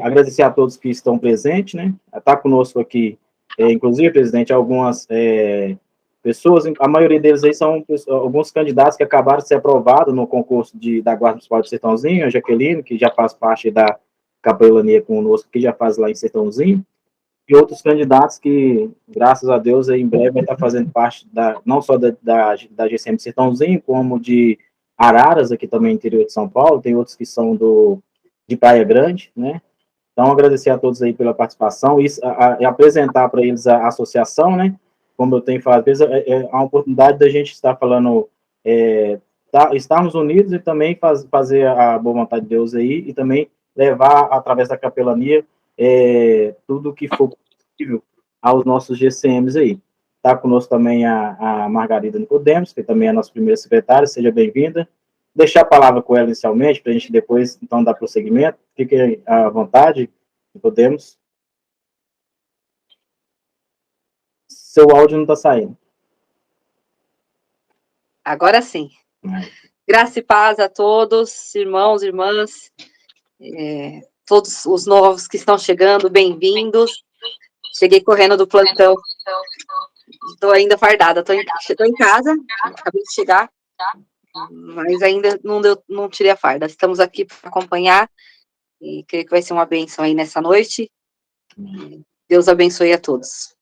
Agradecer a todos que estão presentes, né? Está conosco aqui, inclusive, presidente, algumas pessoas, a maioria deles aí são alguns candidatos que acabaram de ser aprovados no concurso da Guarda Municipal de Sertãozinho, a Jaqueline, que já faz parte da capelania conosco, que já faz lá em Sertãozinho, e outros candidatos que, graças a Deus, aí, em breve vai estar fazendo parte não só da GCM de Sertãozinho, como de Araras, aqui também no interior de São Paulo, tem outros que são de Praia Grande, né? Então, agradecer a todos aí pela participação e apresentar para eles a associação, né? Como eu tenho falado, às vezes é a oportunidade da gente estar falando, estarmos unidos e também fazer a boa vontade de Deus aí e também levar, através da capelania, tudo que for possível aos nossos GCMs aí. Está conosco também a Margarida Nicodemos, que também é a nossa primeira secretária, seja bem-vinda. Deixar a palavra com ela inicialmente, para a gente depois, então, dar prosseguimento. Fique à vontade, podemos. Seu áudio não está saindo. Agora sim. Graça e paz a todos, irmãos, irmãs, todos os novos que estão chegando, bem-vindos. Cheguei correndo do plantão. Estou ainda fardada, estou em casa, acabei de chegar, mas ainda não tirei a farda. Estamos aqui para acompanhar e creio que vai ser uma bênção aí nessa noite. Deus abençoe a todos.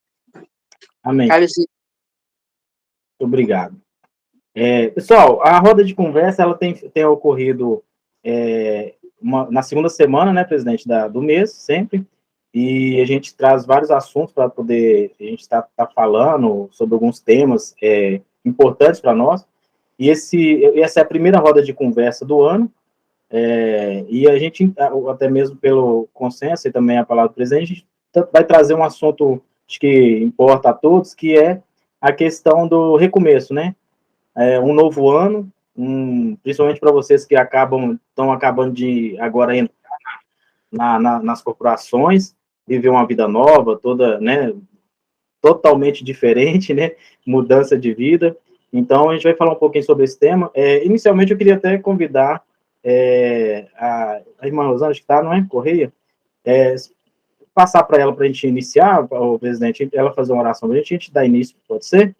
Amém. Carlos. Obrigado. Pessoal, a roda de conversa ela tem ocorrido na segunda semana, né, presidente, do mês, sempre, e a gente traz vários assuntos para poder a gente estar falando sobre alguns temas importantes para nós, e essa é a primeira roda de conversa do ano, e a gente, até mesmo pelo consenso e também a palavra do presidente, a gente vai trazer um assunto que importa a todos, que é a questão do recomeço, né? Um novo ano, principalmente para vocês que estão acabando de agora entrar nas corporações, viver uma vida nova, toda, né, totalmente diferente, né, mudança de vida. Então, a gente vai falar um pouquinho sobre esse tema. Inicialmente, eu queria até convidar a irmã Rosângela, que está, não é? Correia, passar para ela para a gente iniciar, o presidente, ela fazer uma oração para a gente dar início, pode ser?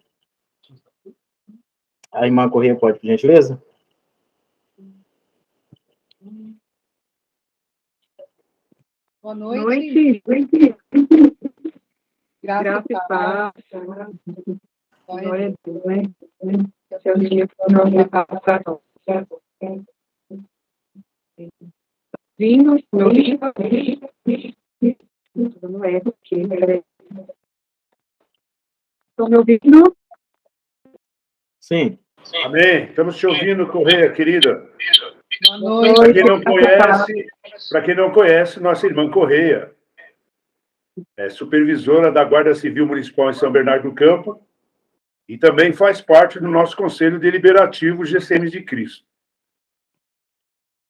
A irmã Correia pode, por gentileza? Boa noite. Graças a paz. Glória a Deus, né? Seu dia que não vai passar. Vindo, meu lindo. Não é porque, estão me ouvindo? Sim. Amém. Estamos te ouvindo, Correia, querida. Boa noite. Para quem não conhece, nossa irmã Correia é supervisora da Guarda Civil Municipal em São Bernardo do Campo e também faz parte do nosso Conselho Deliberativo GCM de Cristo.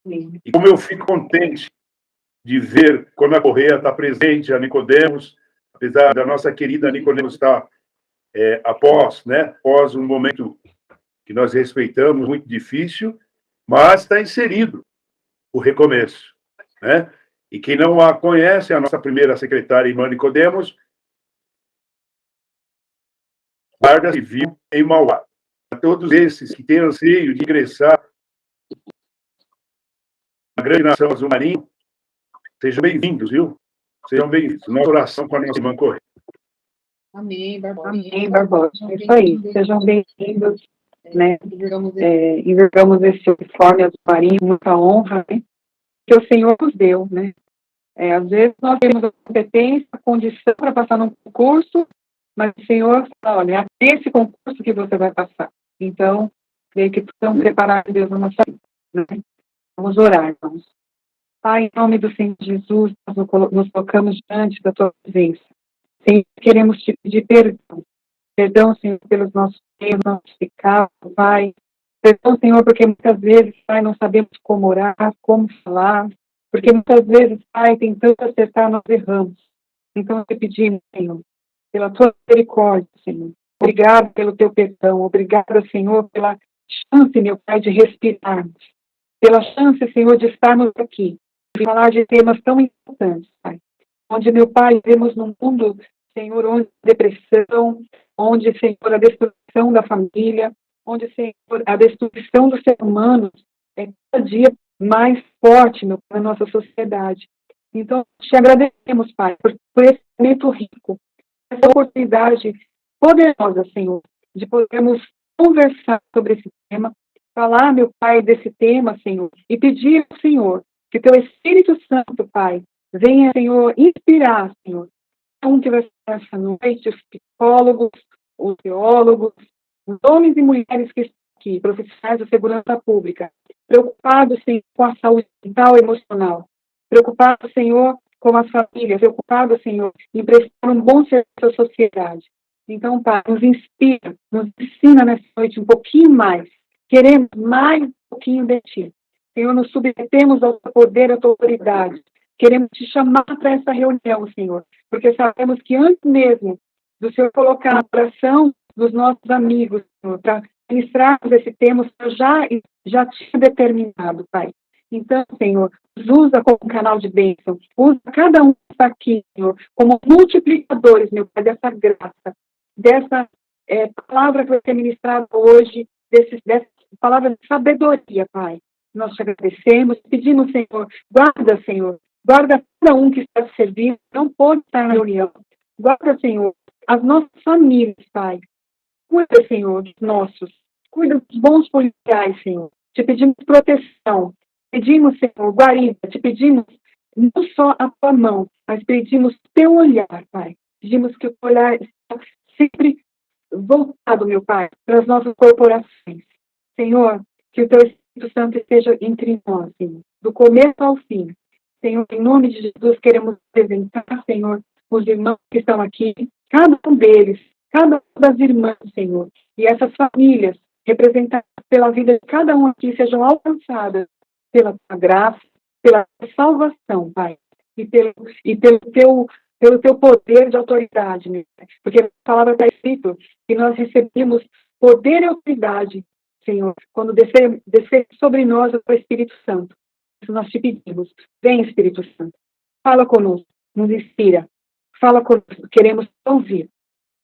Sim. E como eu fico contente de ver como a Correia está presente, a Nicodemos, apesar da nossa querida Nicodemos estar após um momento que nós respeitamos, muito difícil, mas está inserido o recomeço, né? E quem não a conhece, a nossa primeira secretária, irmã Nicodemos, Guarda Civil em Mauá. A todos esses que têm anseio de ingressar na grande nação azul marinho, sejam bem-vindos, viu? Sejam bem-vindos. Nossa oração com a nossa irmã Correia. Amém, Barbosa. Amém, Barbosa. É isso aí. Sejam bem-vindos, né? Envergamos esse uniforme azul marinho, muita honra, né? Que o Senhor nos deu, né? Às vezes nós temos a competência, a condição para passar num concurso, mas o Senhor fala, olha, é esse concurso que você vai passar. Então, creio que precisamos preparar Deus na nossa vida, né? Vamos orar, vamos. Pai, em nome do Senhor Jesus, nós nos colocamos diante da tua presença. Senhor, queremos te pedir perdão. Perdão, Senhor, pelos nossos erros, nossos pecados, Pai. Perdão, Senhor, porque muitas vezes, Pai, não sabemos como orar, como falar, porque muitas vezes, Pai, tentando acertar, nós erramos. Então, eu te pedimos, Senhor, pela tua misericórdia, Senhor. Obrigado pelo teu perdão. Obrigado, Senhor, pela chance, meu Pai, de respirarmos. Pela chance, Senhor, de estarmos aqui. falar de temas tão importantes, Pai. Onde, meu Pai, vemos no mundo, Senhor, onde a depressão, onde, Senhor, a destruição da família, onde, Senhor, a destruição dos seres humanos é cada dia mais forte, meu Pai, na nossa sociedade. Então, te agradecemos, Pai, por esse momento rico, essa oportunidade poderosa, Senhor, de podermos conversar sobre esse tema, falar, meu Pai, desse tema, Senhor, e pedir ao Senhor que teu Espírito Santo, Pai, venha, Senhor, inspirar, Senhor, que vai ser essa noite, os psicólogos, os teólogos, os homens e mulheres que estão aqui, profissionais da segurança pública, preocupados, Senhor, com a saúde mental e emocional, preocupados, Senhor, com as famílias, preocupados, Senhor, em prestar um bom serviço à sociedade. Então, Pai, nos inspira, nos ensina nessa noite um pouquinho mais. Queremos mais um pouquinho de Ti. Senhor, nos submetemos ao Teu poder, à Tua autoridade. Queremos Te chamar para essa reunião, Senhor, porque sabemos que antes mesmo do Senhor colocar a oração dos nossos amigos, Senhor, para ministrarmos esse tema, o Senhor já tinha determinado, Pai. Então, Senhor, nos usa como canal de bênção. Usa cada um que está aqui, Senhor, como multiplicadores, meu Pai, dessa graça, dessa palavra que vai ser ministrada hoje, dessa palavra de sabedoria, Pai. Nós te agradecemos, pedimos, Senhor, guarda cada um que está servindo, não pode estar na reunião. Guarda, Senhor, as nossas famílias, Pai. Cuida, Senhor, dos nossos. Cuida dos bons policiais, Senhor. Te pedimos proteção. Pedimos, Senhor, guarida. Te pedimos não só a tua mão, mas pedimos teu olhar, Pai. Pedimos que o olhar esteja sempre voltado, meu Pai, para as nossas corporações. Senhor, que o teu Espírito Santo esteja entre nós, Senhor, do começo ao fim. Senhor, em nome de Jesus, queremos apresentar, Senhor, os irmãos que estão aqui, cada um deles, cada uma das irmãs, Senhor, e essas famílias representadas pela vida de cada um aqui sejam alcançadas pela tua graça, pela salvação, Pai, e pelo teu poder de autoridade, meu Pai. Porque a palavra está escrito que nós recebemos poder e autoridade, Senhor, quando descer sobre nós o teu Espírito Santo. Isso nós te pedimos. Vem, Espírito Santo. Fala conosco, nos inspira. Fala conosco, queremos ouvir.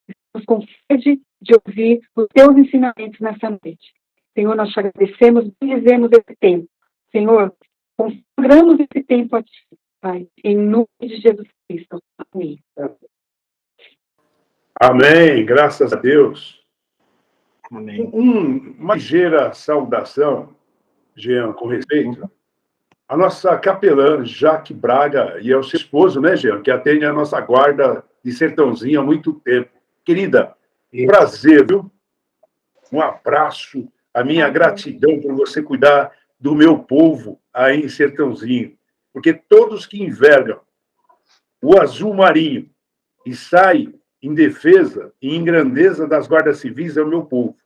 Estamos com sede de ouvir os teus ensinamentos nessa noite. Senhor, nós te agradecemos, bendizemos esse tempo. Senhor, consagramos esse tempo a Ti, Pai, em nome de Jesus Cristo. Amém. Amém, graças a Deus. Amém. Uma ligeira saudação, Jean, com respeito. A nossa capelã, Jaque Braga, e é o seu esposo, né, Jean, que atende a nossa guarda de Sertãozinho há muito tempo. Querida, prazer, viu? Um abraço, a minha gratidão por você cuidar do meu povo aí em Sertãozinho. Porque todos que envergam o azul marinho e saem em defesa e em grandeza das guardas civis é o meu povo.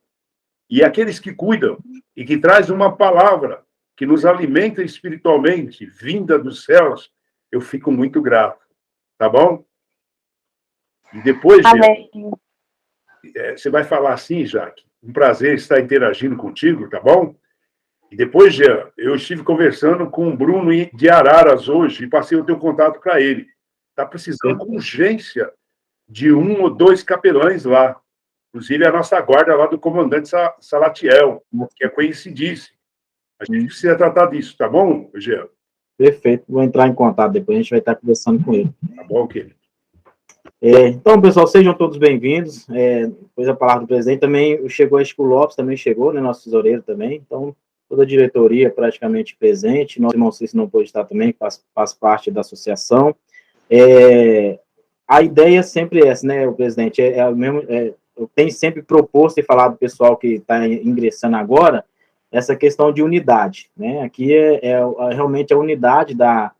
E aqueles que cuidam e que trazem uma palavra que nos alimenta espiritualmente, vinda dos céus, eu fico muito grato. Tá bom? E depois, Jean, você vai falar assim, Jaque. Um prazer estar interagindo contigo, tá bom? E depois, Jean, eu estive conversando com o Bruno de Araras hoje e passei o teu contato para ele. Está precisando com urgência de 1 ou 2 capelães lá. Inclusive a nossa guarda lá do comandante Salatiel, que é conhecidíssimo. A gente precisa tratar disso, tá bom, Jean? Perfeito, vou entrar em contato depois, a gente vai estar conversando com ele. Tá bom, querido. Então, pessoal, sejam todos bem-vindos. Depois a palavra do presidente também chegou, a Chico Lopes também chegou, né, nosso tesoureiro também. Então, toda a diretoria praticamente presente. Nosso irmão Cícero não pôde estar também, faz parte da associação. A ideia sempre é essa, né, o presidente? Eu tenho sempre proposto e falado do pessoal que está ingressando agora, essa questão de unidade, né? Aqui realmente a unidade da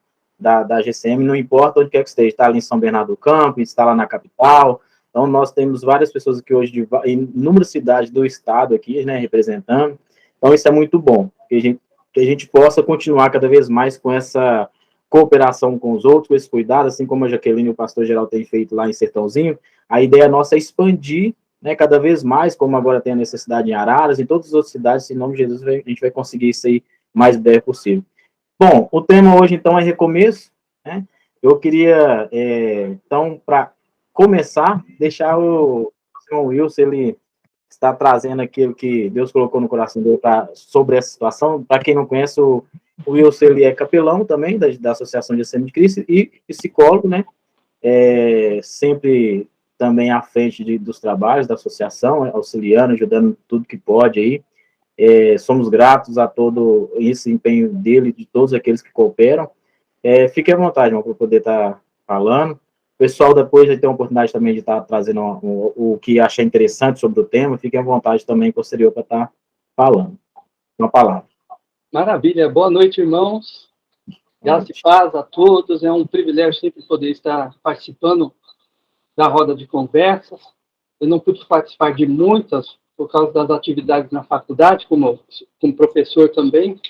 GCM, não importa onde quer que esteja, está ali em São Bernardo do Campo, está lá na capital. Então, nós temos várias pessoas aqui hoje, em inúmeras cidades do estado aqui, né, representando. Então, isso é muito bom, que a gente possa continuar cada vez mais com essa cooperação com os outros, com esse cuidado, assim como a Jaqueline e o pastor geral têm feito lá em Sertãozinho. A ideia nossa é expandir, né, cada vez mais, como agora tem a necessidade em Araras, em todas as outras cidades, em nome de Jesus, a gente vai conseguir isso aí o mais breve possível. Bom, o tema hoje, então, é recomeço, né? Eu queria, então, para começar, deixar o senhor Wilson, ele está trazendo aquilo que Deus colocou no coração dele sobre essa situação. Para quem não conhece, o Wilson, ele é capelão também da Associação de Assembleia de Cristo e psicólogo, né? Sempre também à frente dos trabalhos da associação, auxiliando, ajudando tudo que pode aí. Somos gratos a todo esse empenho dele, de todos aqueles que cooperam. Fique à vontade, irmão, para poder estar falando. O pessoal depois vai ter a oportunidade também de estar trazendo o que achar interessante sobre o tema. Fique à vontade também, posterior, para estar falando. Uma palavra. Maravilha. Boa noite, irmãos. Graça e paz a todos. É um privilégio sempre poder estar participando da roda de conversas. Eu não pude participar de muitas por causa das atividades na faculdade, como professor também.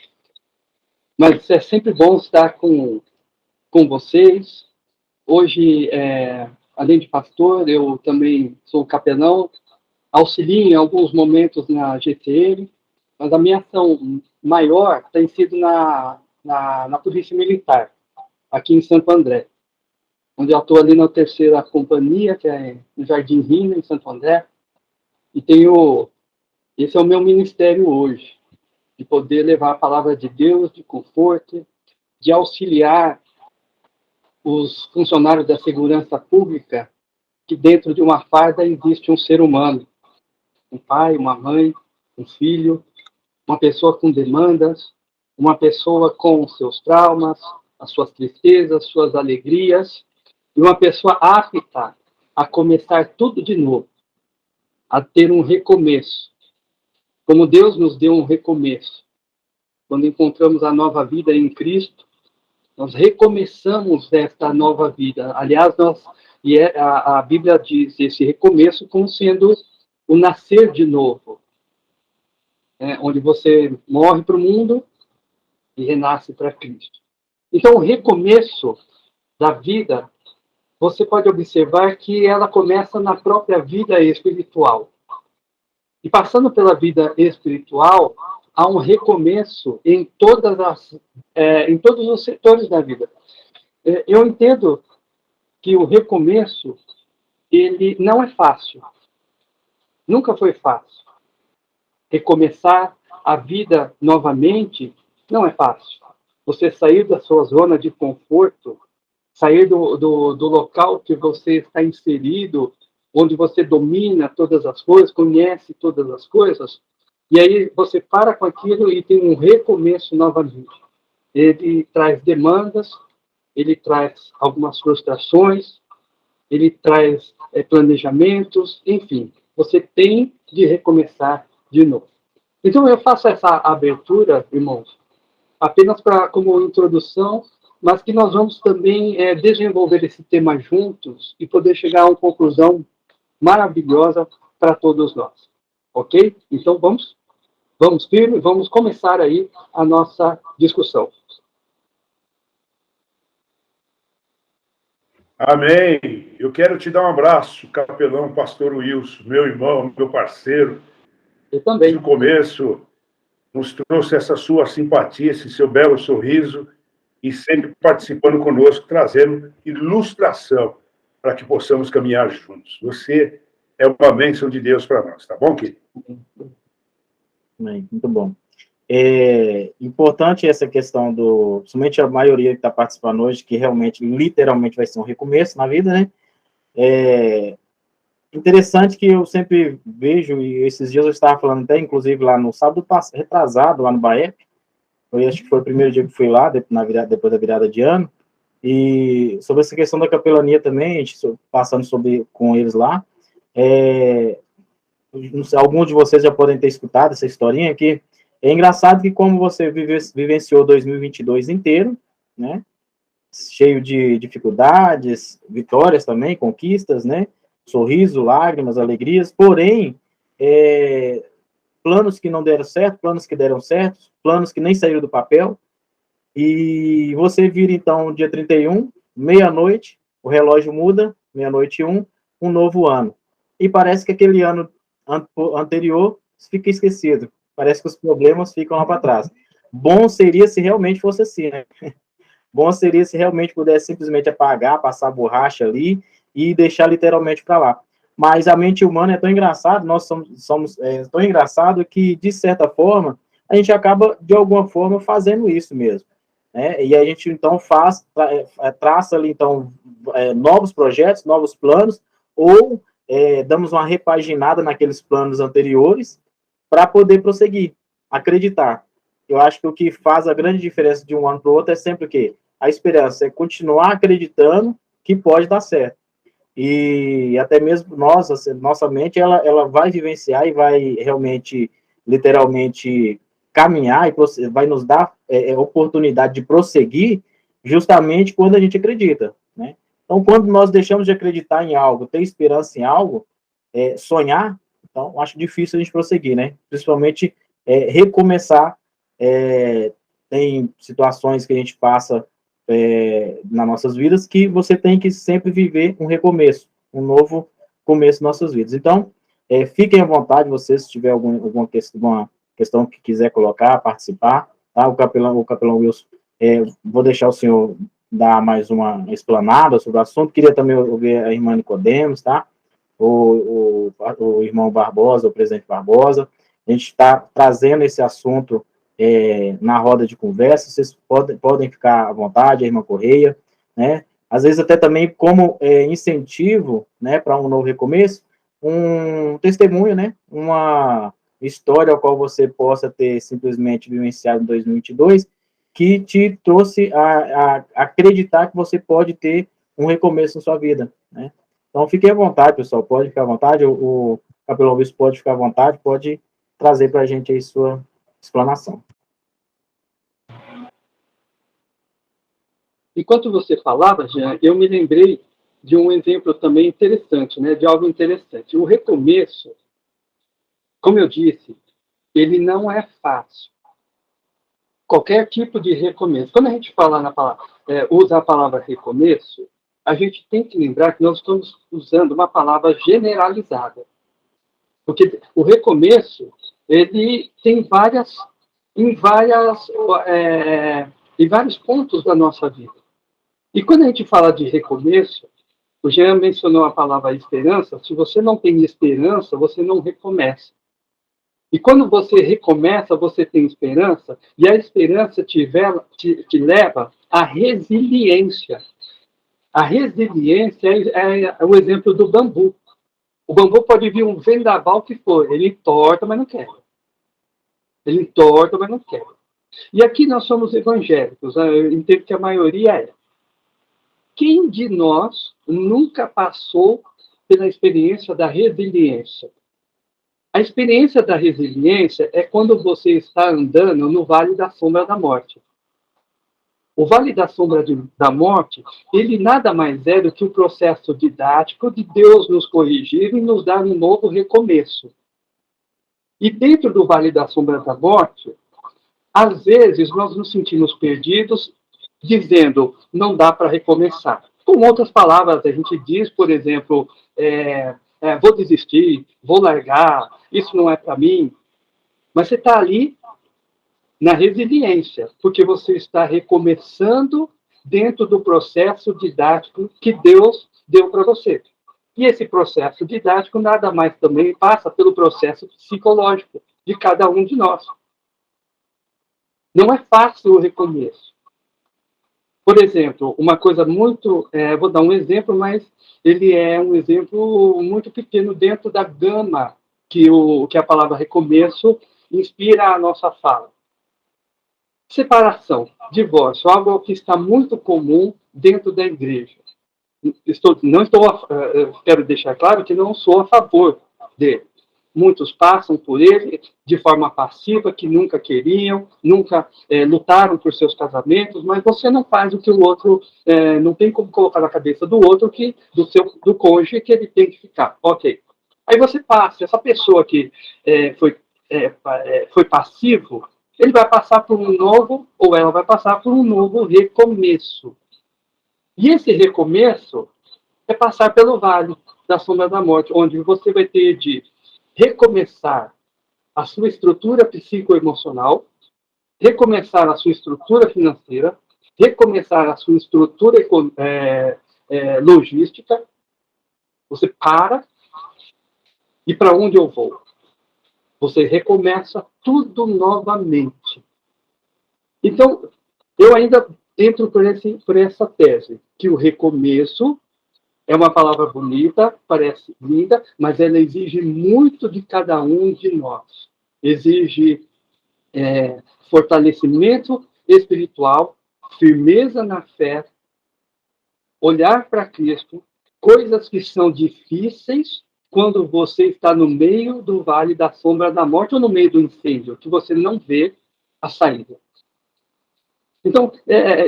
Mas é sempre bom estar com vocês. Hoje, além de pastor, eu também sou capelão, auxilio em alguns momentos na GTM, mas a minha ação maior tem sido na Polícia Militar, aqui em Santo André, onde eu estou ali na 3ª Companhia, que é no Jardim Rina, em Santo André, e esse é o meu ministério hoje, de poder levar a palavra de Deus, de conforto, de auxiliar os funcionários da segurança pública, que dentro de uma farda existe um ser humano, um pai, uma mãe, um filho, uma pessoa com demandas, uma pessoa com seus traumas, as suas tristezas, suas alegrias, e uma pessoa apta a começar tudo de novo, a ter um recomeço. Como Deus nos deu um recomeço. Quando encontramos a nova vida em Cristo, nós recomeçamos esta nova vida. Aliás, a Bíblia diz esse recomeço como sendo o nascer de novo, onde você morre para o mundo e renasce para Cristo. Então, o recomeço da vida, você pode observar que ela começa na própria vida espiritual. E passando pela vida espiritual, há um recomeço em todos os setores da vida. Eu entendo que o recomeço, ele não é fácil. Nunca foi fácil. Recomeçar a vida novamente não é fácil. Você sair da sua zona de conforto, sair do local que você está inserido, onde você domina todas as coisas, conhece todas as coisas, e aí você para com aquilo e tem um recomeço novamente. Ele traz demandas, ele traz algumas frustrações, ele traz planejamentos, enfim, você tem de recomeçar de novo. Então, eu faço essa abertura, irmãos, apenas como introdução, mas que nós vamos também desenvolver esse tema juntos e poder chegar a uma conclusão maravilhosa para todos nós. Ok? Então, vamos firme, vamos começar aí a nossa discussão. Amém. Eu quero te dar um abraço, capelão pastor Wilson, meu irmão, meu parceiro. Eu também. No começo, nos trouxe essa sua simpatia, esse seu belo sorriso, e sempre participando conosco, trazendo ilustração para que possamos caminhar juntos. Você é uma bênção de Deus para nós, tá bom, querido? Muito bom. Importante essa questão somente a maioria que está participando hoje, que realmente, literalmente, vai ser um recomeço na vida, né? Interessante que eu sempre vejo, e esses dias eu estava falando até, inclusive, lá no sábado retrasado, lá no BAEP, acho que foi o primeiro dia que fui lá, depois da virada de ano, e sobre essa questão da capelania também, a gente passando com eles lá, alguns de vocês já podem ter escutado essa historinha aqui. É engraçado que como você vivenciou 2022 inteiro, né, cheio de dificuldades, vitórias também, conquistas, né, sorriso, lágrimas, alegrias, porém, planos que não deram certo, planos que deram certo, planos que nem saíram do papel, e você vira, então, dia 31, meia-noite, o relógio muda, meia-noite e um novo ano. E parece que aquele ano anterior fica esquecido. Parece que os problemas ficam lá para trás. bom seria se realmente fosse assim, né? Bom seria se realmente pudesse simplesmente apagar, passar borracha ali e deixar literalmente para lá. Mas a mente humana é tão engraçado, nós somos tão engraçado que, de certa forma, a gente acaba, de alguma forma, fazendo isso mesmo. Né? E a gente, então, traça ali, então, novos projetos, novos planos, ou damos uma repaginada naqueles planos anteriores para poder prosseguir, acreditar. Eu acho que o que faz a grande diferença de um ano para o outro é sempre o quê? A esperança, é continuar acreditando que pode dar certo. E até mesmo nossa mente, ela vai vivenciar e vai realmente, literalmente, caminhar e vai nos dar oportunidade de prosseguir justamente quando a gente acredita, né? Então, quando nós deixamos de acreditar em algo, ter esperança em algo, sonhar, então, acho difícil a gente prosseguir, né? Principalmente recomeçar. Tem situações que a gente passa nas nossas vidas que você tem que sempre viver um recomeço, um novo começo nas nossas vidas. Então, fiquem à vontade, vocês, se tiver alguma questão que quiser colocar, participar, tá? O capelão Wilson, vou deixar o senhor dar mais uma explanada sobre o assunto. Queria também ouvir a irmã Nicodemos, tá? O irmão Barbosa, o presidente Barbosa. A gente está trazendo esse assunto na roda de conversa, vocês podem ficar à vontade, a irmã Correia, né? Às vezes até também como incentivo, né, para um novo recomeço, um testemunho, né, uma história ao qual você possa ter simplesmente vivenciado em 2022, que te trouxe a acreditar que você pode ter um recomeço na sua vida, né? Então, fiquem à vontade, pessoal, pode ficar à vontade, o Capelão Bispo pode ficar à vontade, pode trazer para a gente aí sua explanação. Enquanto você falava, Jean, eu me lembrei de um exemplo também interessante, né, de algo interessante. O recomeço, como eu disse, ele não é fácil. Qualquer tipo de recomeço. Quando a gente fala usa a palavra recomeço, a gente tem que lembrar que nós estamos usando uma palavra generalizada. Porque o recomeço, ele tem em vários pontos da nossa vida. E quando a gente fala de recomeço, o Jean mencionou a palavra esperança. Se você não tem esperança, você não recomeça. E quando você recomeça, você tem esperança, e a esperança te leva à resiliência. A resiliência é o exemplo do bambu. O bambu pode vir um vendaval que for, ele entorta, mas não quebra. Ele entorta, mas não quebra. E aqui nós somos evangélicos, eu entendo que a maioria é. Quem de nós nunca passou pela experiência da resiliência? A experiência da resiliência é quando você está andando no Vale da Sombra da Morte. O Vale da Sombra da Morte, ele nada mais é do que o processo didático de Deus nos corrigir e nos dar um novo recomeço. E dentro do Vale da Sombra da Morte, às vezes nós nos sentimos perdidos, dizendo, não dá para recomeçar. Com outras palavras, a gente diz, por exemplo, vou desistir, vou largar, isso não é para mim. Mas você está ali na resiliência, porque você está recomeçando dentro do processo didático que Deus deu para você. E esse processo didático nada mais também passa pelo processo psicológico de cada um de nós. Não é fácil o recomeço. Por exemplo, uma coisa muito... vou dar um exemplo, mas ele é um exemplo muito pequeno dentro da gama que a palavra recomeço inspira a nossa fala. Separação, divórcio, algo que está muito comum dentro da igreja. Quero deixar claro que não sou a favor dele. Muitos passam por ele de forma passiva, que nunca queriam, nunca lutaram por seus casamentos, mas você não faz o que o outro, não tem como colocar na cabeça do outro, do cônjuge, que ele tem que ficar. Ok. Aí você passa, essa pessoa que foi passivo, ele vai passar por um novo, ou ela vai passar por um novo recomeço. E esse recomeço é passar pelo Vale da Sombra da Morte, onde você vai ter de recomeçar a sua estrutura psicoemocional, recomeçar a sua estrutura financeira, recomeçar a sua estrutura logística. Você para e para onde eu vou? Você recomeça tudo novamente. Então, eu ainda entro por essa tese, que o recomeço é uma palavra bonita, parece linda, mas ela exige muito de cada um de nós. Exige fortalecimento espiritual, firmeza na fé, olhar para Cristo, coisas que são difíceis quando você está no meio do vale da sombra da morte ou no meio do incêndio, que você não vê a saída. Então,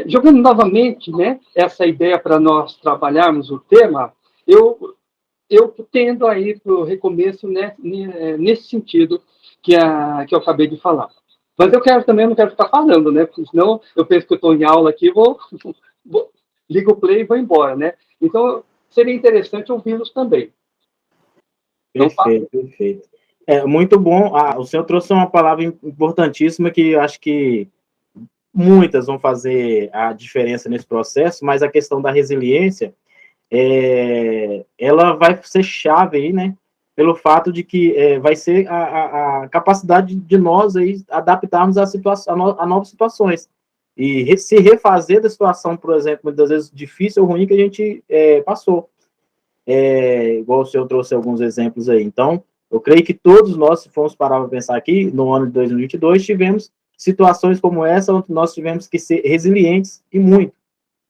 jogando novamente, né, essa ideia para nós trabalharmos o tema, eu tendo aí para o recomeço, né, nesse sentido que eu acabei de falar. Mas eu não quero ficar falando, né, porque senão eu penso que eu estou em aula aqui, ligo o play e vou embora, né? Então, seria interessante ouvi-los também. Perfeito, perfeito. Muito bom. O senhor trouxe uma palavra importantíssima que eu acho que muitas vão fazer a diferença nesse processo, mas a questão da resiliência, ela vai ser chave aí, né? Pelo fato de que vai ser a capacidade de nós aí adaptarmos a novas situações. E se refazer da situação, por exemplo, muitas vezes difícil ou ruim que a gente passou. Igual o senhor trouxe alguns exemplos aí. Então, eu creio que todos nós, se formos parar para pensar aqui, no ano de 2022, tivemos situações como essa, onde nós tivemos que ser resilientes e muito,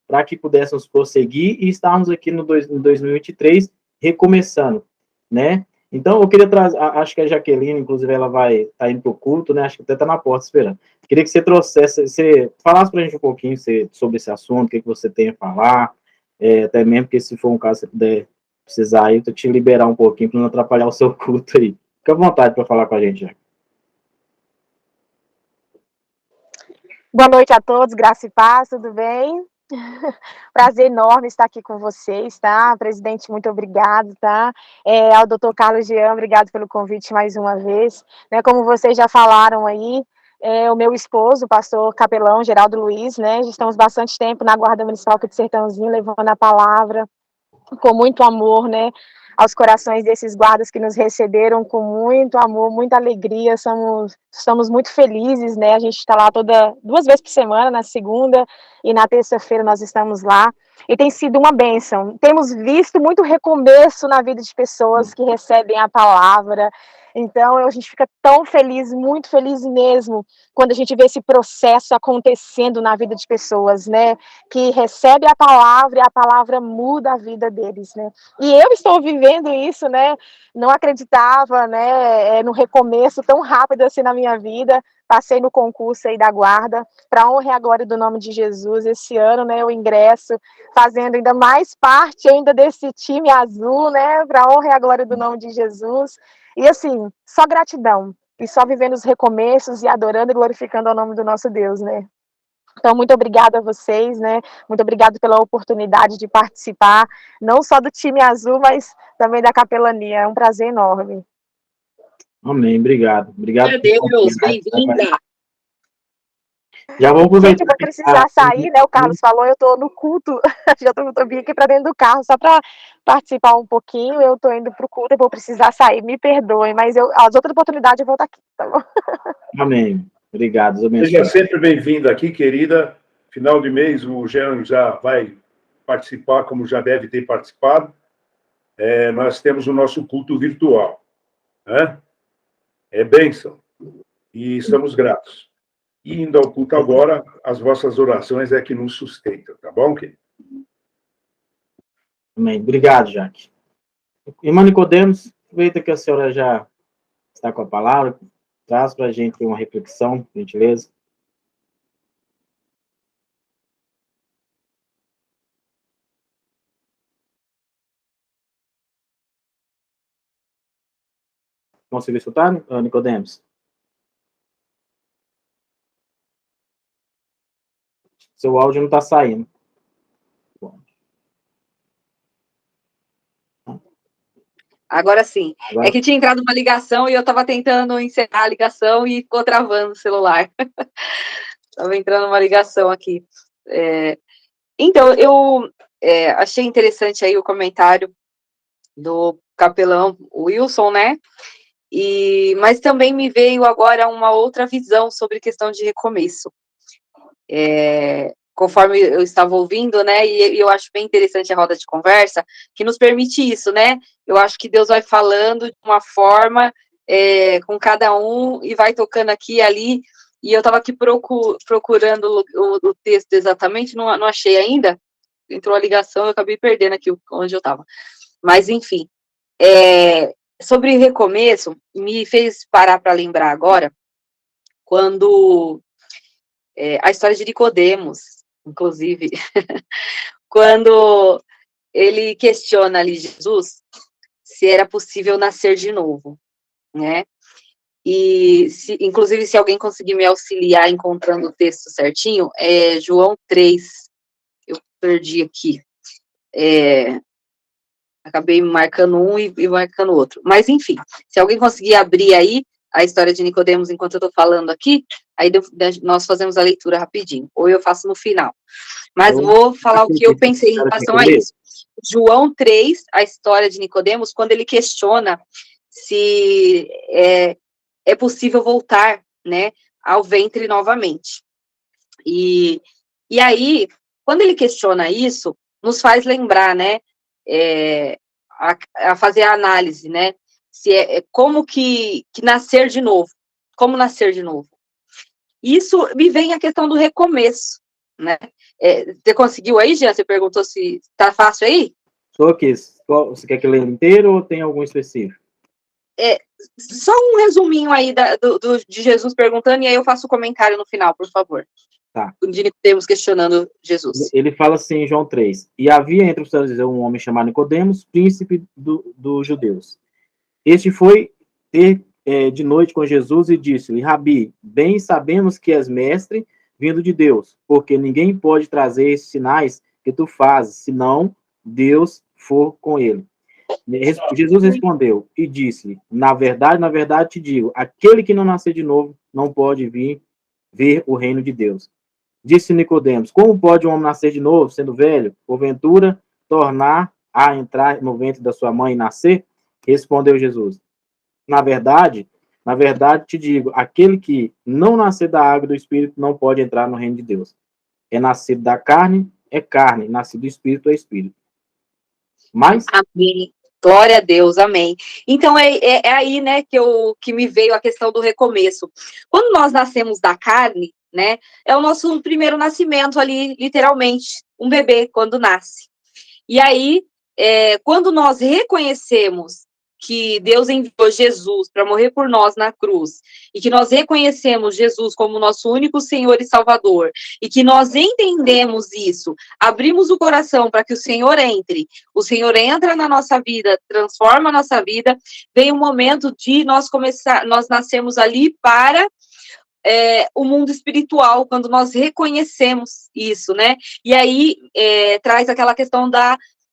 para que pudéssemos prosseguir e estarmos aqui no 2023 recomeçando, né? Então, eu queria trazer, acho que a Jaqueline, inclusive, ela vai estar indo para o culto, né? Acho que até está na porta esperando. Queria que você trouxesse, você falasse para a gente um pouquinho sobre esse assunto, o que você tem a falar, até mesmo que se for um caso, você puder precisar aí, eu te liberar um pouquinho para não atrapalhar o seu culto aí. Fica à vontade para falar com a gente, Jaque. Boa noite a todos, graça e paz, tudo bem? Prazer enorme estar aqui com vocês, tá? Presidente, muito obrigado, tá? Ao doutor Carlos Jean, obrigado pelo convite mais uma vez. Né, como vocês já falaram aí, o meu esposo, o pastor capelão Geraldo Luiz, né? Já estamos bastante tempo na Guarda Municipal aqui de Sertãozinho, levando a palavra com muito amor, né? Aos corações desses guardas que nos receberam com muito amor, muita alegria, estamos muito felizes, né? A gente está lá 2 vezes por semana, na segunda e na terça-feira nós estamos lá, e tem sido uma bênção. Temos visto muito recomeço na vida de pessoas que recebem a palavra, então a gente fica tão feliz, muito feliz mesmo, quando a gente vê esse processo acontecendo na vida de pessoas, né? Que recebe a palavra e a palavra muda a vida deles, né? E eu estou vivendo isso, né? Não acreditava, né? No recomeço tão rápido assim na minha vida. Passei no concurso aí da guarda, para honra e glória do nome de Jesus. Esse ano, né? Eu ingresso, fazendo ainda mais parte ainda desse time azul, né? Para honra e glória do nome de Jesus. E assim, só gratidão. E só vivendo os recomeços e adorando e glorificando ao nome do nosso Deus, né? Então, muito obrigada a vocês, né? Muito obrigada pela oportunidade de participar, não só do time azul, mas também da capelania. É um prazer enorme. Amém, obrado. Obrigado. Meu Deus, bem-vinda. Já vou aproveitar. Gente, eu vou precisar sair, né? O Carlos falou, eu estou no culto, já tô vindo aqui para dentro do carro só para participar um pouquinho. Eu estou indo para o culto, eu vou precisar sair, me perdoem, mas as outras oportunidades eu vou estar aqui, tá bom? Amém. Obrigado. Seja sempre bem-vinda aqui, querida. Final de mês, o Jean já vai participar, como já deve ter participado. Nós temos o nosso culto virtual, né? É bênção. E estamos gratos. E indo ao culto agora, as vossas orações é que nos sustentam, tá bom, querido? Amém. Obrigado, Jaque. Irmã Nicodemos, aproveita que a senhora já está com a palavra, traz para a gente uma reflexão, por gentileza. Conseguiu escutar, Nicodemos? Seu áudio não está saindo. Bom. Agora sim. Agora... É que tinha entrado uma ligação e eu estava tentando encerrar a ligação e ficou travando o celular. Estava entrando uma ligação aqui. Então, eu achei interessante aí o comentário do capelão Wilson, né? Mas também me veio agora uma outra visão sobre questão de recomeço. Conforme eu estava ouvindo, né, e eu acho bem interessante a roda de conversa, que nos permite isso, né, eu acho que Deus vai falando de uma forma com cada um, e vai tocando aqui e ali, e eu estava aqui procurando o texto exatamente, não achei ainda, entrou a ligação, eu acabei perdendo aqui onde eu estava, mas enfim, sobre recomeço, me fez parar para lembrar agora, quando a história de Nicodemos, inclusive, quando ele questiona ali Jesus se era possível nascer de novo, né? E, inclusive, se alguém conseguir me auxiliar encontrando o texto certinho, é João 3, eu perdi aqui, acabei marcando um e marcando outro, mas enfim, se alguém conseguir abrir aí a história de Nicodemos enquanto eu estou falando aqui, aí nós fazemos a leitura rapidinho, ou eu faço no final. Mas vou falar o que eu pensei em relação a isso. João 3, a história de Nicodemos, quando ele questiona se é possível voltar, né, ao ventre novamente. E aí, quando ele questiona isso, nos faz lembrar, né, a fazer a análise, né, se como que nascer de novo, como nascer de novo. Isso me vem a questão do recomeço, né? Você conseguiu aí, Jean? Você perguntou se tá fácil aí? Estou aqui. Você quer que eu leia inteiro ou tem algum específico? Só um resuminho aí de Jesus perguntando, e aí eu faço o comentário no final, por favor. Tá. De Nicodemos questionando Jesus. Ele fala assim em João 3. E havia entre os fariseus um homem chamado Nicodemos, príncipe dos judeus. Este foi ter de noite com Jesus e disse-lhe: Rabi, bem sabemos que és mestre vindo de Deus, porque ninguém pode trazer esses sinais que tu fazes, senão Deus for com ele. Jesus respondeu e disse-lhe: na verdade te digo, aquele que não nascer de novo não pode ver o reino de Deus. Disse Nicodemos: como pode um homem nascer de novo, sendo velho? Porventura, tornar a entrar no ventre da sua mãe e nascer? Respondeu Jesus: na verdade te digo, aquele que não nascer da água e do Espírito não pode entrar no reino de Deus. É nascido da carne, é carne, nascido do Espírito, é Espírito. Mas... Amém. Glória a Deus, amém. Então, é aí, né, que me veio a questão do recomeço. Quando nós nascemos da carne, né, é o nosso primeiro nascimento ali, literalmente, um bebê, quando nasce. E aí, quando nós reconhecemos que Deus enviou Jesus para morrer por nós na cruz, e que nós reconhecemos Jesus como nosso único Senhor e Salvador, e que nós entendemos isso, abrimos o coração para que o Senhor entra na nossa vida, transforma a nossa vida, vem o momento de nós nascemos ali para o mundo espiritual, quando nós reconhecemos isso, né? E aí traz aquela questão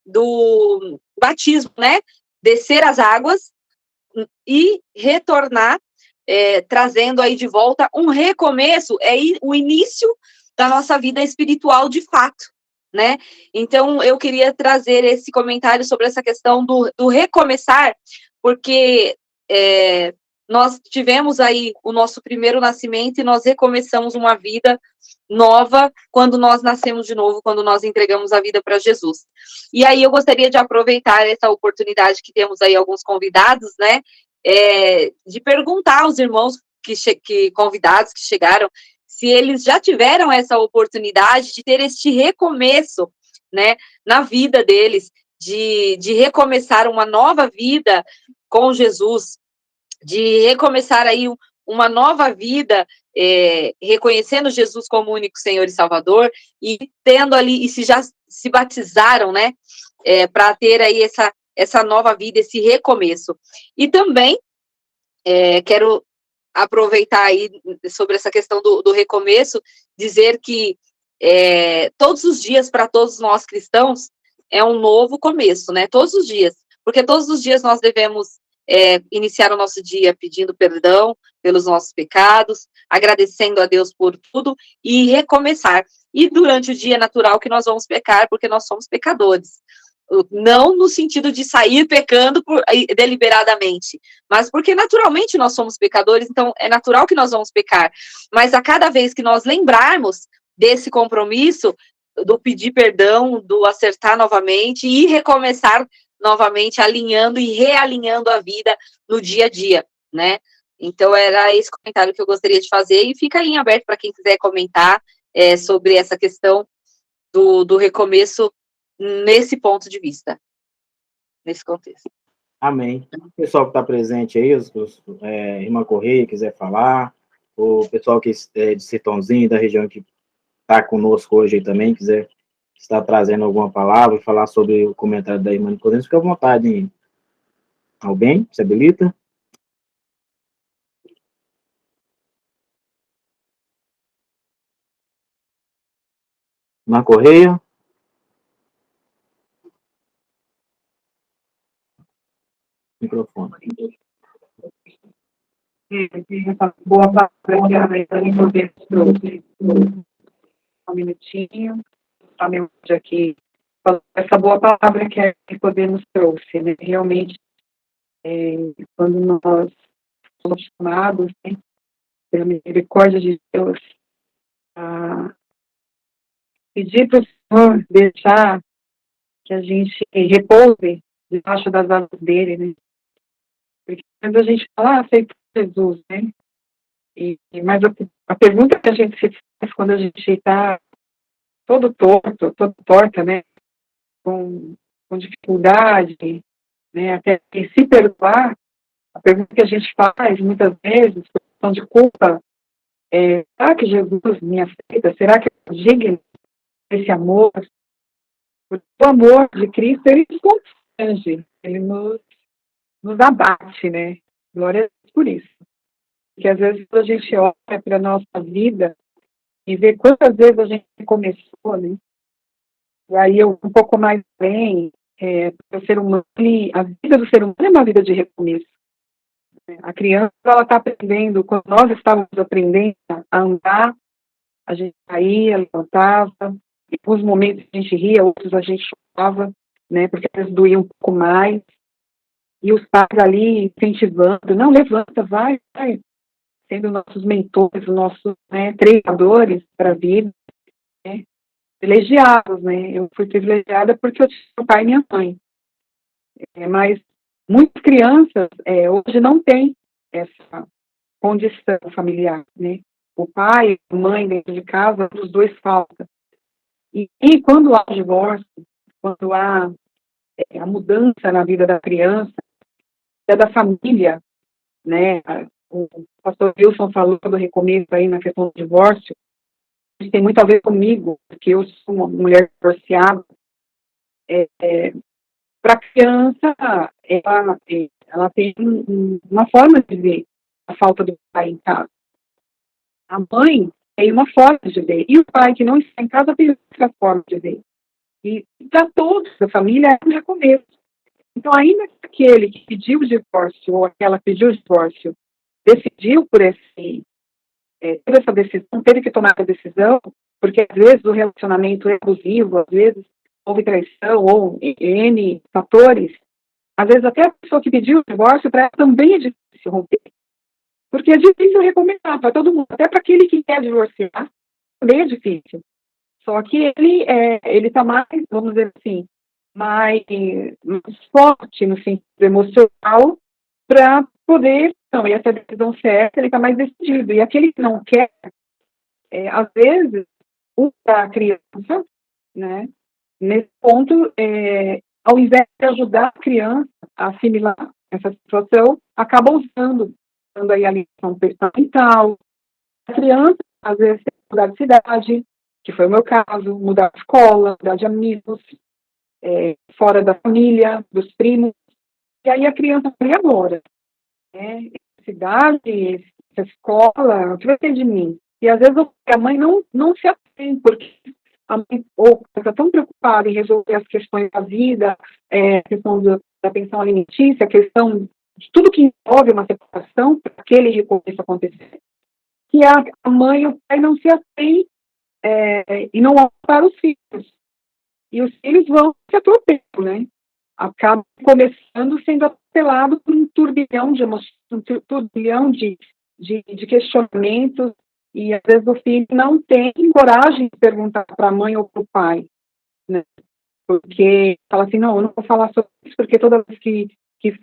do batismo, né? Descer as águas e retornar, trazendo aí de volta um recomeço, o início da nossa vida espiritual de fato, né? Então, eu queria trazer esse comentário sobre essa questão do recomeçar, porque nós tivemos aí o nosso primeiro nascimento e nós recomeçamos uma vida nova quando nós nascemos de novo, quando nós entregamos a vida para Jesus. E aí eu gostaria de aproveitar essa oportunidade que temos aí alguns convidados, né, de perguntar aos irmãos convidados que chegaram, se eles já tiveram essa oportunidade de ter este recomeço, né, na vida deles, de recomeçar uma nova vida com Jesus, de recomeçar aí uma nova vida, reconhecendo Jesus como único Senhor e Salvador, e tendo ali, e se já se batizaram, né, para ter aí essa nova vida, esse recomeço. E também quero aproveitar aí sobre essa questão do recomeço, dizer que todos os dias, para todos nós cristãos, é um novo começo, né, todos os dias, porque todos os dias nós devemos iniciar o nosso dia pedindo perdão pelos nossos pecados, agradecendo a Deus por tudo e recomeçar. E durante o dia é natural que nós vamos pecar, porque nós somos pecadores. Não no sentido de sair pecando deliberadamente, mas porque naturalmente nós somos pecadores, então é natural que nós vamos pecar. Mas a cada vez que nós lembrarmos desse compromisso, do pedir perdão, do acertar novamente e recomeçar novamente, alinhando e realinhando a vida no dia a dia, né? Então, era esse comentário que eu gostaria de fazer, e fica aí em aberto para quem quiser comentar sobre essa questão do recomeço nesse ponto de vista, nesse contexto. Amém. O pessoal que está presente aí, irmã Correia, quiser falar, o pessoal que é de Sertãozinho, da região que está conosco hoje aí também, quiser estar trazendo alguma palavra e falar sobre o comentário da irmã Nicodemos, fica à vontade. Alguém se habilita? Irmã Correia? Microfone. Boa palavra que a Nicodemos trouxe. Um minutinho. Somente aqui, essa boa palavra que a Nicodemos trouxe, né? Realmente, quando nós somos chamados, né, pela misericórdia de Deus, a pedir para o Senhor deixar que a gente repouse debaixo das asas dele, né? Porque quando a gente fala, aceita Jesus, né? Mas a pergunta que a gente se faz quando a gente está todo torto, toda torta, né? Com dificuldade, né? Até se perdoar, a pergunta que a gente faz muitas vezes, por questão de culpa, será que Jesus me aceita? Será que eu digno desse amor? O amor de Cristo, ele nos constrange, ele nos abate, né? Glória a Deus por isso. Porque às vezes a gente olha para a nossa vida e vê quantas vezes a gente começou, né? E aí eu um pouco mais bem, o ser humano, a vida do ser humano é uma vida de recomeço. A criança, ela está aprendendo, quando nós estávamos aprendendo a andar, a gente caía, levantava, em alguns momentos a gente ria, outros a gente chorava, né, porque às vezes doía um pouco mais, e os pais ali incentivando, não, levanta, vai, sendo nossos mentores, nossos, né, treinadores para a vida, né, privilegiados, né, eu fui privilegiada porque eu tinha meu pai e minha mãe, mas muitas crianças hoje não têm essa condição familiar, né? O pai, a mãe dentro de casa, os dois faltam. E quando há o divórcio, quando há a mudança na vida da criança, da família, né? O pastor Wilson falou do recomeço aí na questão do divórcio, isso tem muito a ver comigo, porque eu sou uma mulher divorciada. Para a criança, ela tem uma forma de ver a falta do pai em casa. A mãe tem uma forma de ver. E o pai que não está em casa tem outra forma de ver. E para todos da família é um recomeço. Então, ainda que aquele que pediu o divórcio ou aquela que pediu o divórcio decidiu por toda essa decisão, teve que tomar a decisão, porque às vezes o relacionamento é abusivo, às vezes houve traição, ou N fatores, às vezes até a pessoa que pediu o divórcio, para ela também é difícil romper. Porque é difícil recomeçar para todo mundo, até para aquele que quer divorciar, também é difícil. Só que ele está mais, vamos dizer assim, mais forte no sentido emocional para poder, então, e essa decisão certa, ele está mais decidido. E aquele que não quer, às vezes, a criança, né, nesse ponto, ao invés de ajudar a criança a assimilar essa situação, acaba usando aí a lição mental. A criança, às vezes, tem que mudar de cidade, que foi o meu caso, mudar de escola, mudar de amigos, fora da família, dos primos. E aí a criança fala, e agora? Cidade, essa escola, o que vai ter de mim? E às vezes a mãe não se atende, porque a mãe está tão preocupada em resolver as questões da vida, a questão da da pensão alimentícia, a questão de tudo que envolve uma separação, para aquele recomeço acontecer, que a mãe e o pai não se atêm e não olham para os filhos. E os filhos vão se atropelando, né? Acaba começando sendo atropelado por um turbilhão de emoções, um turbilhão de questionamentos, e às vezes o filho não tem coragem de perguntar para a mãe ou para o pai, né? Porque fala assim, não, eu não vou falar sobre isso, porque toda vez que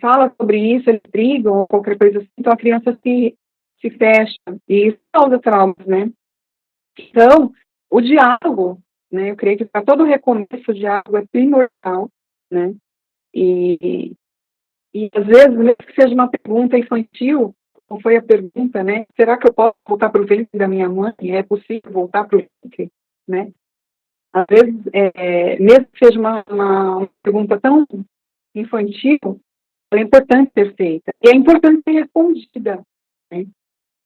fala sobre isso, eles brigam ou qualquer coisa assim, então a criança se fecha, e isso causa traumas, né? Então, o diálogo, né, eu creio que para todo recomeço o diálogo é primordial, né? E às vezes, mesmo que seja uma pergunta infantil, como foi a pergunta, né? Será que eu posso voltar para o ventre da minha mãe? É possível voltar para o ventre, né? Às vezes, mesmo que seja uma pergunta tão infantil, ela é importante ser feita. E é importante ser respondida, né?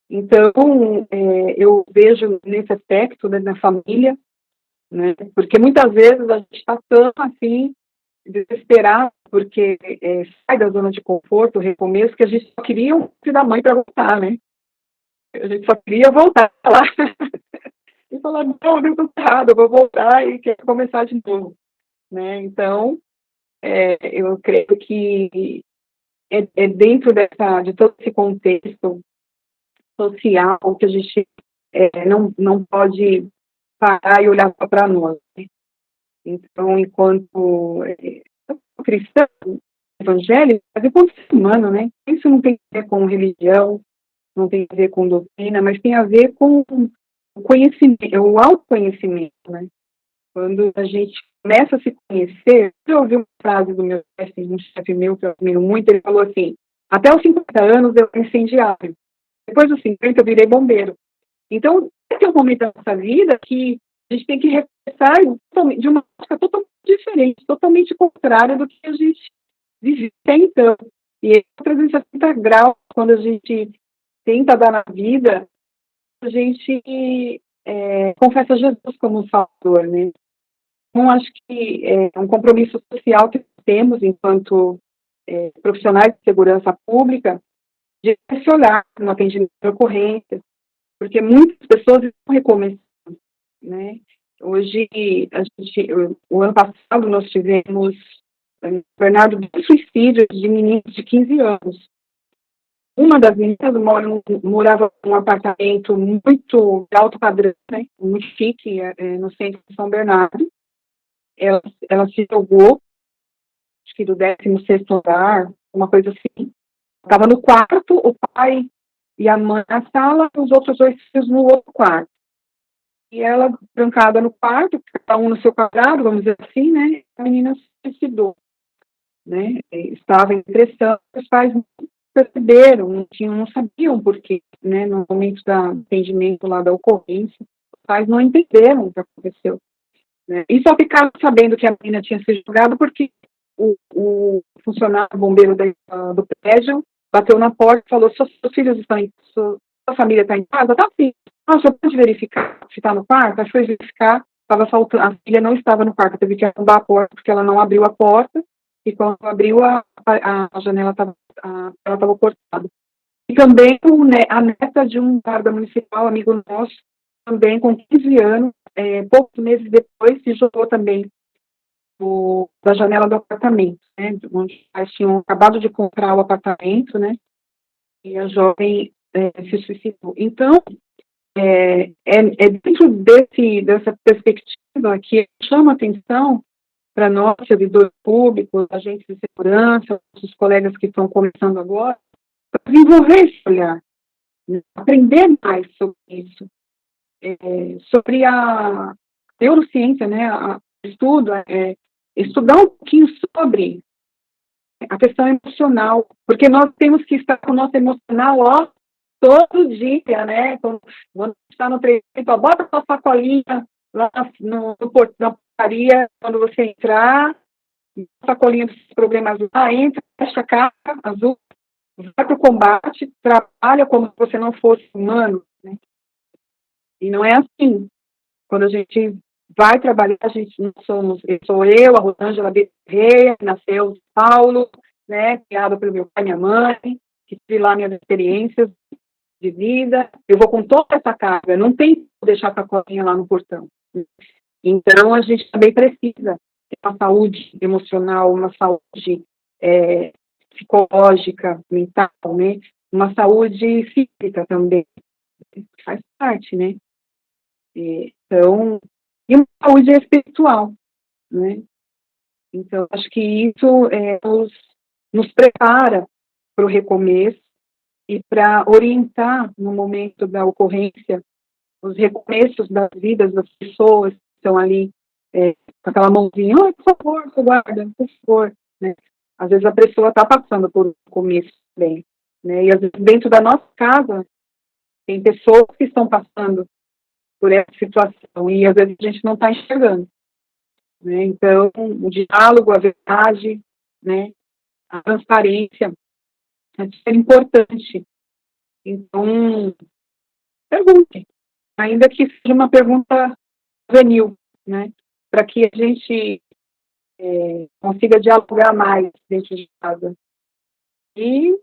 Então, eu vejo nesse aspecto, né, na família, né? Porque muitas vezes a gente está tão, assim, desesperado, porque sai da zona de conforto, recomeço, que a gente só queria um filho da mãe para voltar, né? A gente só queria voltar lá e falar, não, deu tudo errado, eu vou voltar e quero começar de novo, né? Então, eu creio que dentro de todo esse contexto social que a gente não pode parar e olhar para nós, né? Então, enquanto cristão, evangélico, mas enquanto ser humano, né? Isso não tem a ver com religião, não tem a ver com doutrina, mas tem a ver com o conhecimento, o autoconhecimento, né? Quando a gente começa a se conhecer, eu ouvi uma frase do meu chefe, um chefe meu que eu admiro muito, ele falou assim, até os 50 anos eu era incendiário, depois dos 50 eu virei bombeiro. Então, esse é um momento da nossa vida que a gente tem que recomeçar de uma prática totalmente diferente, totalmente contrária do que a gente vive até então. E é 360 graus, quando a gente tenta dar na vida, a gente confessa Jesus como Salvador, né? Então, acho que é um compromisso social que temos enquanto profissionais de segurança pública, de se olhar no atendimento de ocorrências, porque muitas pessoas estão recomeçando, né? Hoje, o ano passado, nós tivemos, Bernardo, 2 suicídios de meninos de 15 anos. Uma das meninas morava num apartamento muito de alto padrão, né? Muito chique, no centro de São Bernardo. Ela se jogou, acho que do 16º andar, uma coisa assim. Estava no quarto, o pai e a mãe na sala, os outros 2 filhos no outro quarto. E ela, trancada no quarto, cada um no seu quadrado, vamos dizer assim, né? A menina se suicidou, né? Estava em depressão, os pais não perceberam, não sabiam por quê, né? No momento do atendimento lá da ocorrência, os pais não entenderam o que aconteceu, né? E só ficaram sabendo que a menina tinha se jogado porque o funcionário bombeiro do prédio bateu na porta e falou, seus filhos estão em sua família está em casa? Tá, sim. Você pode verificar se está no quarto? Aí foi verificar, estava faltando, a filha não estava no quarto, teve que arrombar a porta porque ela não abriu a porta, e quando abriu a janela ela estava cortada. E também a neta de um guarda municipal, amigo nosso, também com 15 anos, poucos meses depois, se jogou também da janela do apartamento, né, onde os pais tinham acabado de comprar o apartamento, né, e a jovem se suicidou. Então, dentro dessa perspectiva que chama atenção para nós, servidores públicos, agentes de segurança, os colegas que estão começando agora, para desenvolver esse olhar, né, aprender mais sobre isso, sobre a neurociência, né, estudar um pouquinho sobre a questão emocional, porque nós temos que estar com o nosso emocional, ó, todo dia, né? Quando está no treinamento, bota a sua sacolinha lá na portaria, quando você entrar, sacolinha dos problemas lá, entra, fecha a caixa azul, vai para o combate, trabalha como se você não fosse humano, né? E não é assim. Quando a gente vai trabalhar, a gente não somos, sou eu, a Rosângela Bezerreia, nasceu Paulo, né, criado pelo meu pai e minha mãe, que tive lá minhas experiências de vida, eu vou com toda essa carga, não tem que deixar a sacolinha lá no portão. Então, a gente também precisa ter uma saúde emocional, uma saúde psicológica, mental, né? Uma saúde física também, faz parte, né? Então, e uma saúde espiritual, né? Então, acho que isso nos prepara para o recomeço e para orientar no momento da ocorrência os recomeços das vidas das pessoas que estão ali com aquela mãozinha, por favor, guarda, por favor, né? Às vezes a pessoa está passando por um começo bem, né? E às vezes dentro da nossa casa tem pessoas que estão passando por essa situação e às vezes a gente não está enxergando, né? Então, o diálogo, a verdade, né? A transparência é importante. Então, pergunte, ainda que seja uma pergunta juvenil, né? Para que a gente consiga dialogar mais dentro de casa. E,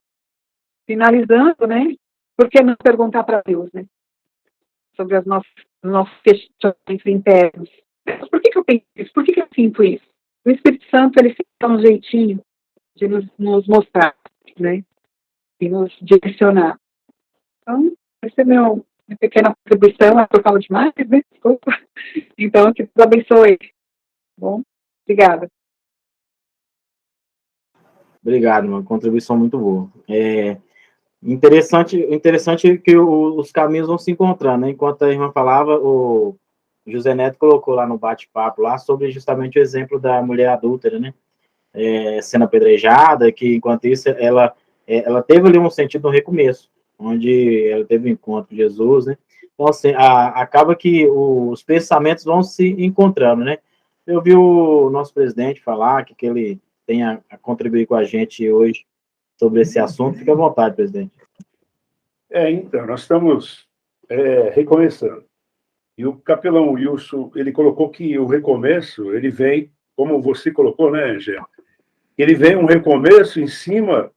finalizando, né? Por que não perguntar para Deus, né? Sobre os nossos questionamentos internos. Por que eu penso isso? Por que eu sinto isso? O Espírito Santo, ele sempre dá um jeitinho de nos mostrar, né? E nos direcionar. Então, essa é minha pequena contribuição. Eu falo demais, né? Desculpa. Então, que Deus abençoe. Bom, obrigada. Obrigado, uma contribuição muito boa. Interessante é que os caminhos vão se encontrando, né? Enquanto a irmã falava, o José Neto colocou lá no bate-papo lá sobre justamente o exemplo da mulher adúltera, né? Sendo apedrejada, que enquanto isso ela teve ali um sentido, um recomeço, onde ela teve um encontro com Jesus, né? Então, assim, acaba que os pensamentos vão se encontrando, né? Eu vi o nosso presidente falar que ele tem a contribuir com a gente hoje sobre esse assunto. Fique à vontade, presidente. Então, nós estamos recomeçando. E o capelão Wilson, ele colocou que o recomeço, ele vem, como você colocou, né, Angela? Ele vem um recomeço em cima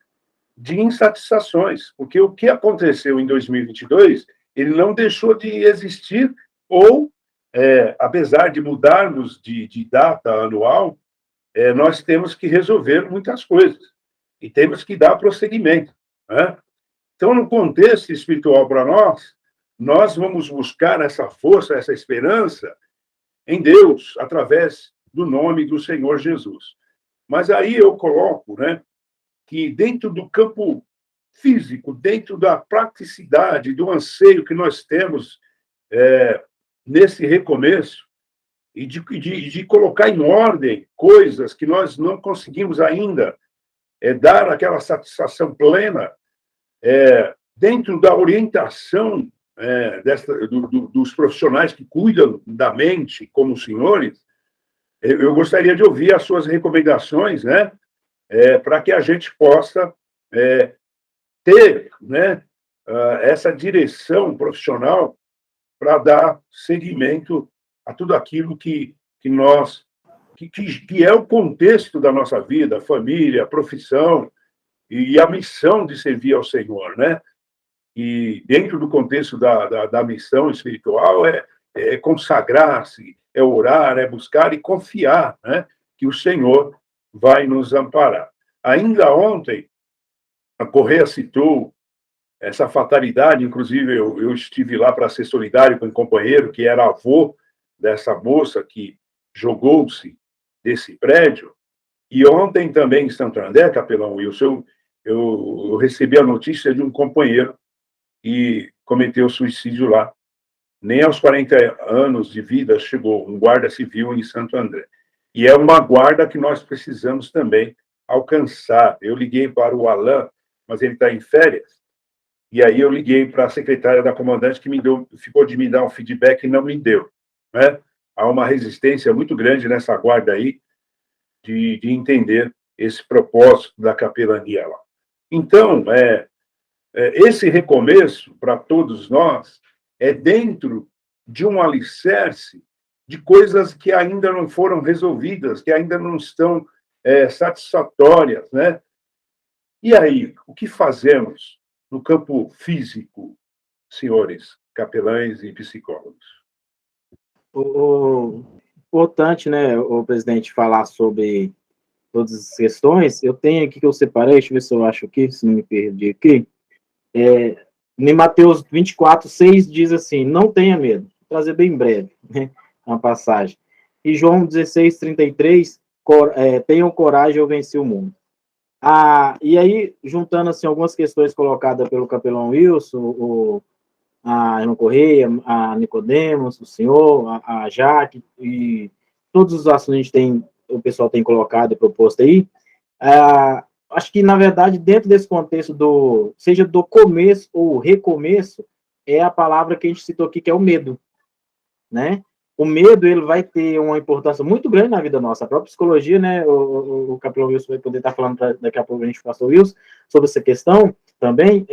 de insatisfações, porque o que aconteceu em 2022, ele não deixou de existir, ou, apesar de mudarmos de data anual, nós temos que resolver muitas coisas, e temos que dar prosseguimento, né? Então, no contexto espiritual para nós vamos buscar essa força, essa esperança em Deus, através do nome do Senhor Jesus. Mas aí eu coloco, né, que dentro do campo físico, dentro da praticidade, do anseio que nós temos nesse recomeço, e de colocar em ordem coisas que nós não conseguimos ainda dar aquela satisfação plena, dentro da orientação dos profissionais que cuidam da mente, como os senhores, eu gostaria de ouvir as suas recomendações, né, para que a gente possa ter, né, essa direção profissional para dar seguimento a tudo aquilo que é o contexto da nossa vida, família, profissão e a missão de servir ao Senhor, né? E dentro do contexto da missão espiritual é consagrar-se, é orar, é buscar e confiar, né, que o Senhor vai nos amparar. Ainda ontem, a Correia citou essa fatalidade, inclusive eu estive lá para ser solidário com um companheiro que era avô dessa moça que jogou-se desse prédio, e ontem também em Santo André, capelão Wilson, eu recebi a notícia de um companheiro e cometeu suicídio lá. Nem aos 40 anos de vida chegou, um guarda civil em Santo André. E é uma guarda que nós precisamos também alcançar. Eu liguei para o Alain, mas ele está em férias, e aí eu liguei para a secretária da comandante, que ficou de me dar um feedback e não me deu, né? Há uma resistência muito grande nessa guarda aí de entender esse propósito da capelania lá. Então, esse recomeço, para todos nós, é dentro de um alicerce de coisas que ainda não foram resolvidas, que ainda não estão satisfatórias, né? E aí, o que fazemos no campo físico, senhores capelães e psicólogos? Importante, né, o presidente, falar sobre todas as questões. Eu tenho aqui que eu separei, deixa eu ver se eu acho aqui, se não me perdi aqui. Em Mateus 24:6 diz assim: não tenha medo. Vou trazer bem breve, né, uma passagem. E João 16:33, tenham coragem, eu venci o mundo. E aí, juntando assim, algumas questões colocadas pelo capelão Wilson, a irmã Correia, a Nicodemos, o senhor, a Jaque, e todos os assuntos que a gente tem, o pessoal tem colocado e proposto aí, acho que, na verdade, dentro desse contexto seja do começo ou recomeço, é a palavra que a gente citou aqui, que é o medo, né? O medo, ele vai ter uma importância muito grande na vida nossa. A própria psicologia, né, o capelão Wilson vai poder estar falando daqui a pouco, a gente passou o Wilson, sobre essa questão também.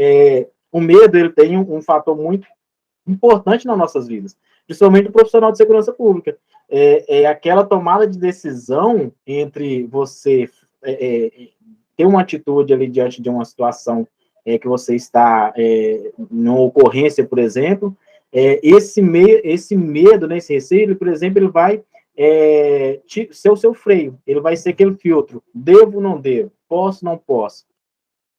O medo, ele tem um fator muito importante nas nossas vidas, principalmente o profissional de segurança pública. É aquela tomada de decisão entre você ter uma atitude ali diante de uma situação que você está numa ocorrência, por exemplo, esse medo, né, esse receio, ele, por exemplo, ele vai ser o seu freio, ele vai ser aquele filtro, devo, não devo, posso, não posso.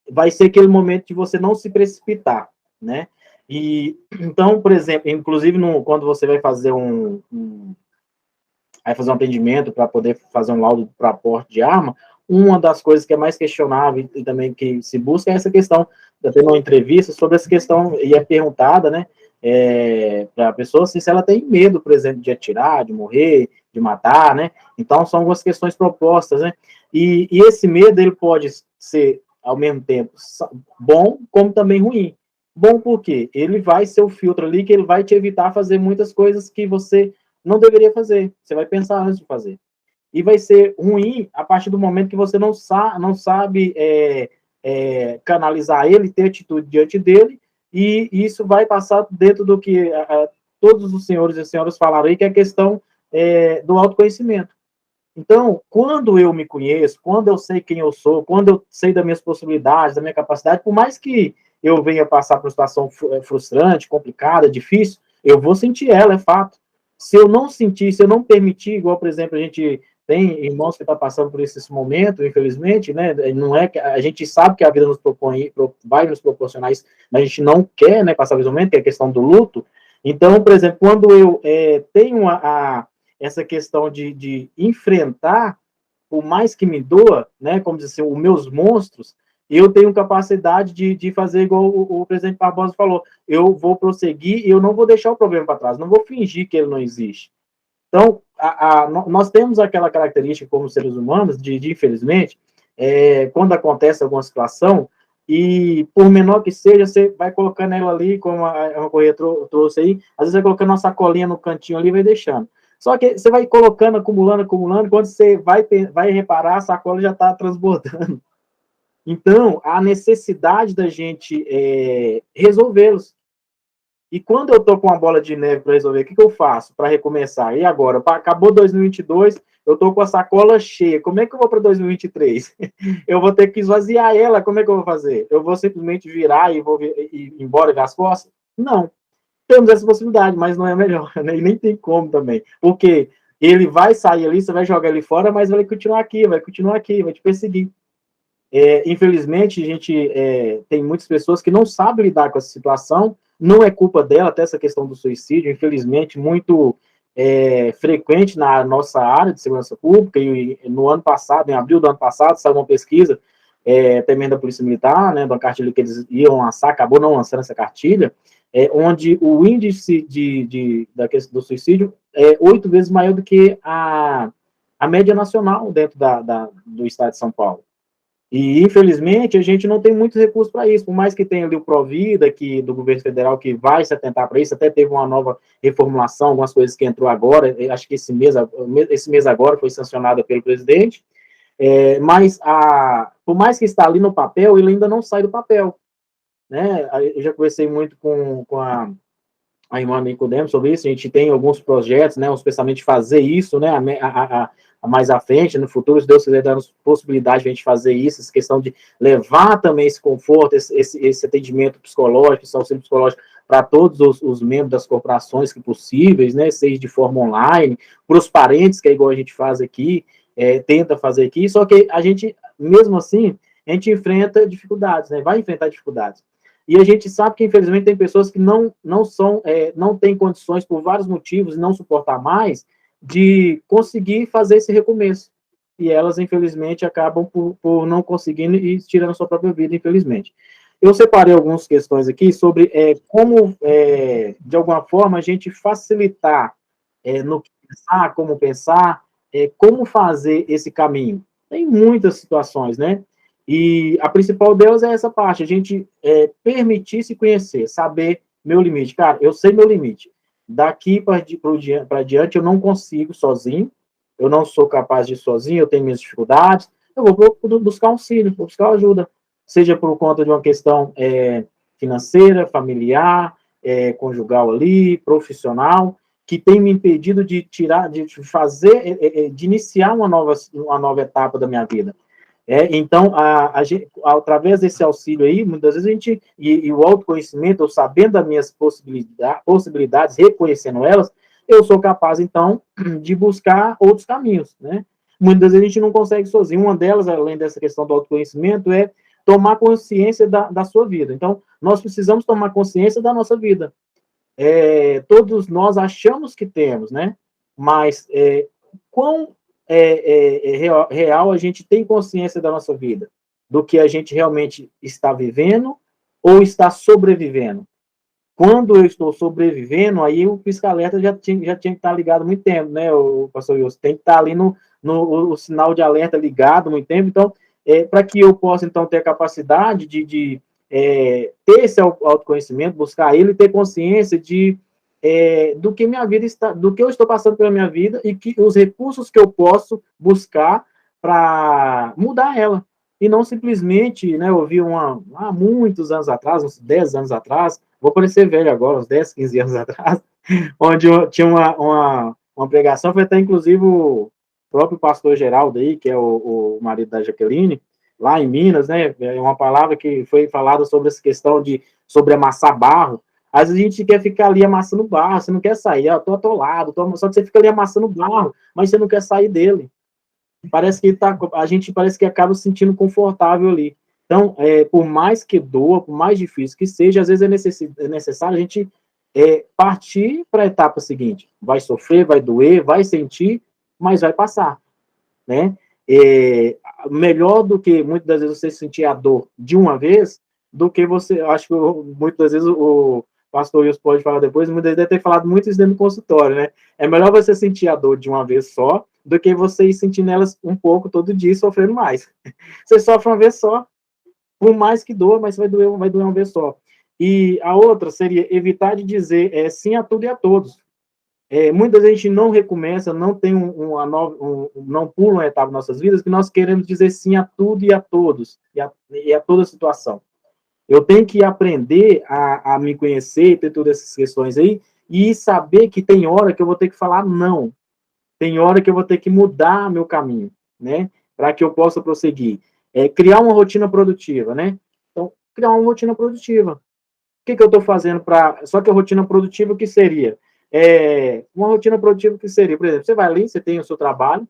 Vai ser aquele momento de você não se precipitar, né? E, então, por exemplo, inclusive, quando você vai fazer vai fazer um atendimento para poder fazer um laudo para porte de arma, uma das coisas que é mais questionável e também que se busca é essa questão, tendo uma entrevista sobre essa questão, e é perguntada, né, para a pessoa assim, se ela tem medo, por exemplo, de atirar, de morrer, de matar, né? Então, são algumas questões propostas, né? E esse medo, ele pode ser, ao mesmo tempo, bom, como também ruim. Bom porque ele vai ser o filtro ali que ele vai te evitar fazer muitas coisas que você não deveria fazer. Você vai pensar antes de fazer. E vai ser ruim a partir do momento que você não sabe canalizar ele, ter atitude diante dele, e isso vai passar dentro do que todos os senhores e senhoras falaram aí, que é a questão do autoconhecimento. Então, quando eu me conheço, quando eu sei quem eu sou, quando eu sei das minhas possibilidades, da minha capacidade, por mais que eu venha passar por uma situação frustrante, complicada, difícil, eu vou sentir ela, é fato. Se eu não sentir, se eu não permitir, igual, por exemplo, a gente tem irmãos que estão passando por esse momento, infelizmente, né? Não é que a gente sabe que a vida nos propõe, vai nos proporcionar isso, mas a gente não quer, né, passar por esse momento, que é a questão do luto. Então, por exemplo, quando eu tenho essa questão de enfrentar, por mais que me doa, né, como dizer, os meus monstros, eu tenho capacidade de fazer igual o presidente Barbosa falou, eu vou prosseguir e eu não vou deixar o problema para trás, não vou fingir que ele não existe. Então, nós temos aquela característica como seres humanos, infelizmente, quando acontece alguma situação, e por menor que seja, você vai colocando ela ali, como a Correia trouxe aí, às vezes vai colocando uma sacolinha no cantinho ali e vai deixando. Só que você vai colocando, acumulando, quando você vai reparar, a sacola já está transbordando. Então, a necessidade da gente resolvê-los. E quando eu estou com uma bola de neve para resolver, o que eu faço para recomeçar? E agora? Acabou 2022, eu estou com a sacola cheia. Como é que eu vou para 2023? Eu vou ter que esvaziar ela. Como é que eu vou fazer? Eu vou simplesmente virar e vou ir embora das costas? Não. Temos essa possibilidade, mas não é melhor, né? E nem tem como também. Porque ele vai sair ali, você vai jogar ele fora, mas vai continuar aqui, vai te perseguir. Infelizmente, a gente tem muitas pessoas que não sabem lidar com essa situação, não é culpa dela, até essa questão do suicídio, infelizmente, muito frequente na nossa área de segurança pública, e no ano passado, em abril do ano passado, saiu uma pesquisa também da Polícia Militar, né, da cartilha que eles iam lançar, acabou não lançando essa cartilha, onde o índice do suicídio é 8 vezes maior do que a média nacional dentro do estado de São Paulo. E, infelizmente, a gente não tem muito recurso para isso, por mais que tenha ali o Provida, do governo federal, que vai se atentar para isso, até teve uma nova reformulação, algumas coisas que entrou agora, acho que esse mês agora foi sancionada pelo presidente, mas por mais que está ali no papel, ele ainda não sai do papel, né? Eu já conversei muito com a irmã Nicodemos sobre isso, a gente tem alguns projetos, né, os pensamentos de fazer isso, né, mais à frente, no futuro, se Deus quiser dar possibilidade de a gente fazer isso, essa questão de levar também esse conforto, esse atendimento psicológico, esse auxílio psicológico para todos os membros das corporações que possíveis, né, seja de forma online, para os parentes, que é igual a gente faz aqui, tenta fazer aqui, só que a gente, mesmo assim, a gente enfrenta dificuldades, né, vai enfrentar dificuldades. E a gente sabe que, infelizmente, tem pessoas que não têm condições, por vários motivos, não suportar mais, de conseguir fazer esse recomeço. E elas, infelizmente, acabam por não conseguindo e tirando a sua própria vida, infelizmente. Eu separei algumas questões aqui sobre como, de alguma forma, a gente facilitar no que pensar, como fazer esse caminho. Tem muitas situações, né? E a principal delas é essa parte, a gente permitir se conhecer, saber meu limite. Cara, eu sei meu limite. Daqui para diante eu não consigo sozinho, eu não sou capaz de ir sozinho, eu tenho minhas dificuldades, eu vou buscar auxílio, vou buscar ajuda, seja por conta de uma questão financeira, familiar, conjugal ali, profissional, que tem me impedido de iniciar uma nova etapa da minha vida. Então, através desse auxílio aí, muitas vezes a gente, e o autoconhecimento, eu sabendo das minhas possibilidades, reconhecendo elas, eu sou capaz, então, de buscar outros caminhos, né? Muitas vezes a gente não consegue sozinho. Uma delas, além dessa questão do autoconhecimento, é tomar consciência da sua vida. Então, nós precisamos tomar consciência da nossa vida. Todos nós achamos que temos, né? Mas quão real a gente tem consciência da nossa vida, do que a gente realmente está vivendo ou está sobrevivendo. Quando eu estou sobrevivendo, aí o pisca-alerta já tinha que estar ligado há muito tempo, né, o pastor Wilson? Tem que estar ali o sinal de alerta ligado há muito tempo. Então, para que eu possa, então, ter a capacidade de ter esse autoconhecimento, buscar ele, ter consciência do que minha vida está, do que eu estou passando pela minha vida e que os recursos que eu posso buscar para mudar ela. E não simplesmente, né, eu vi há muitos anos atrás, uns 10 anos atrás, vou parecer velho agora, uns 10, 15 anos atrás, onde tinha uma pregação, foi até inclusive o próprio pastor Geraldo aí, que é o marido da Jaqueline, lá em Minas, né, é uma palavra que foi falada sobre essa questão sobre amassar barro. Às vezes a gente quer ficar ali amassando barro, você não quer sair, eu tô atolado, só que você fica ali amassando barro, mas você não quer sair dele. Parece que a gente parece que acaba se sentindo confortável ali. Então, por mais que doa, por mais difícil que seja, às vezes é necessário a gente partir para a etapa seguinte. Vai sofrer, vai doer, vai sentir, mas vai passar, né? Melhor do que, muitas das vezes, você sentir a dor de uma vez, do que você, acho que muitas vezes o pastor Wilson pode falar depois, muitas vezes deve ter falado muito isso dentro do consultório, né? É melhor você sentir a dor de uma vez só, do que você ir sentindo elas um pouco todo dia e sofrendo mais. Você sofre uma vez só, por mais que doa, mas vai doer uma vez só. E a outra seria evitar de dizer sim a tudo e a todos. Muitas vezes a gente não recomeça, não tem não pula uma etapa em nossas vidas, que nós queremos dizer sim a tudo e a todos, e a toda situação. Eu tenho que aprender a me conhecer, ter todas essas questões aí, e saber que tem hora que eu vou ter que falar não. Tem hora que eu vou ter que mudar meu caminho, né? Para que eu possa prosseguir. Criar uma rotina produtiva, né? Então, criar uma rotina produtiva. O que eu estou fazendo para... Só que a rotina produtiva, o que seria? Uma rotina produtiva que seria, por exemplo, você vai ali, você tem o seu trabalho,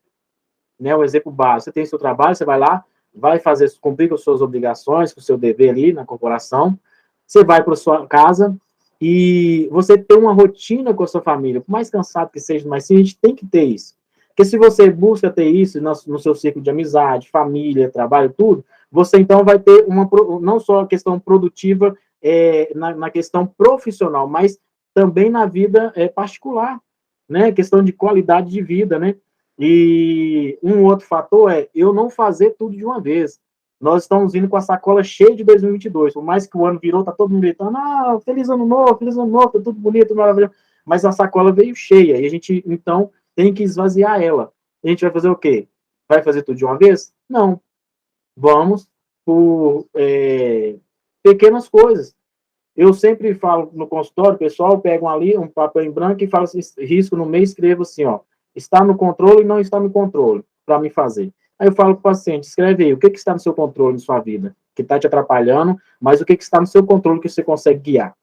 né? Um exemplo básico, você tem o seu trabalho, você vai lá, vai cumprir com as suas obrigações, com o seu dever ali na corporação, você vai para a sua casa e você tem uma rotina com a sua família, por mais cansado que seja, mas sim, a gente tem que ter isso. Porque se você busca ter isso no seu ciclo de amizade, família, trabalho, tudo, você então vai ter não só a questão produtiva na questão profissional, mas também na vida particular, né? Questão de qualidade de vida, né? E um outro fator eu não fazer tudo de uma vez. Nós estamos indo com a sacola cheia de 2022. Por mais que o ano virou, tá todo mundo gritando, feliz ano novo, tá tudo bonito, maravilhoso. Mas a sacola veio cheia e a gente, então, tem que esvaziar ela. A gente vai fazer o quê? Vai fazer tudo de uma vez? Não. Vamos por pequenas coisas. Eu sempre falo no consultório, o pessoal pega ali um papel em branco e fala assim, risco no meio, escrevo assim, ó, está no controle e não está no controle para me fazer. Aí eu falo para o paciente, escreve aí, o que está no seu controle na sua vida, que está te atrapalhando, mas o que está no seu controle que você consegue guiar.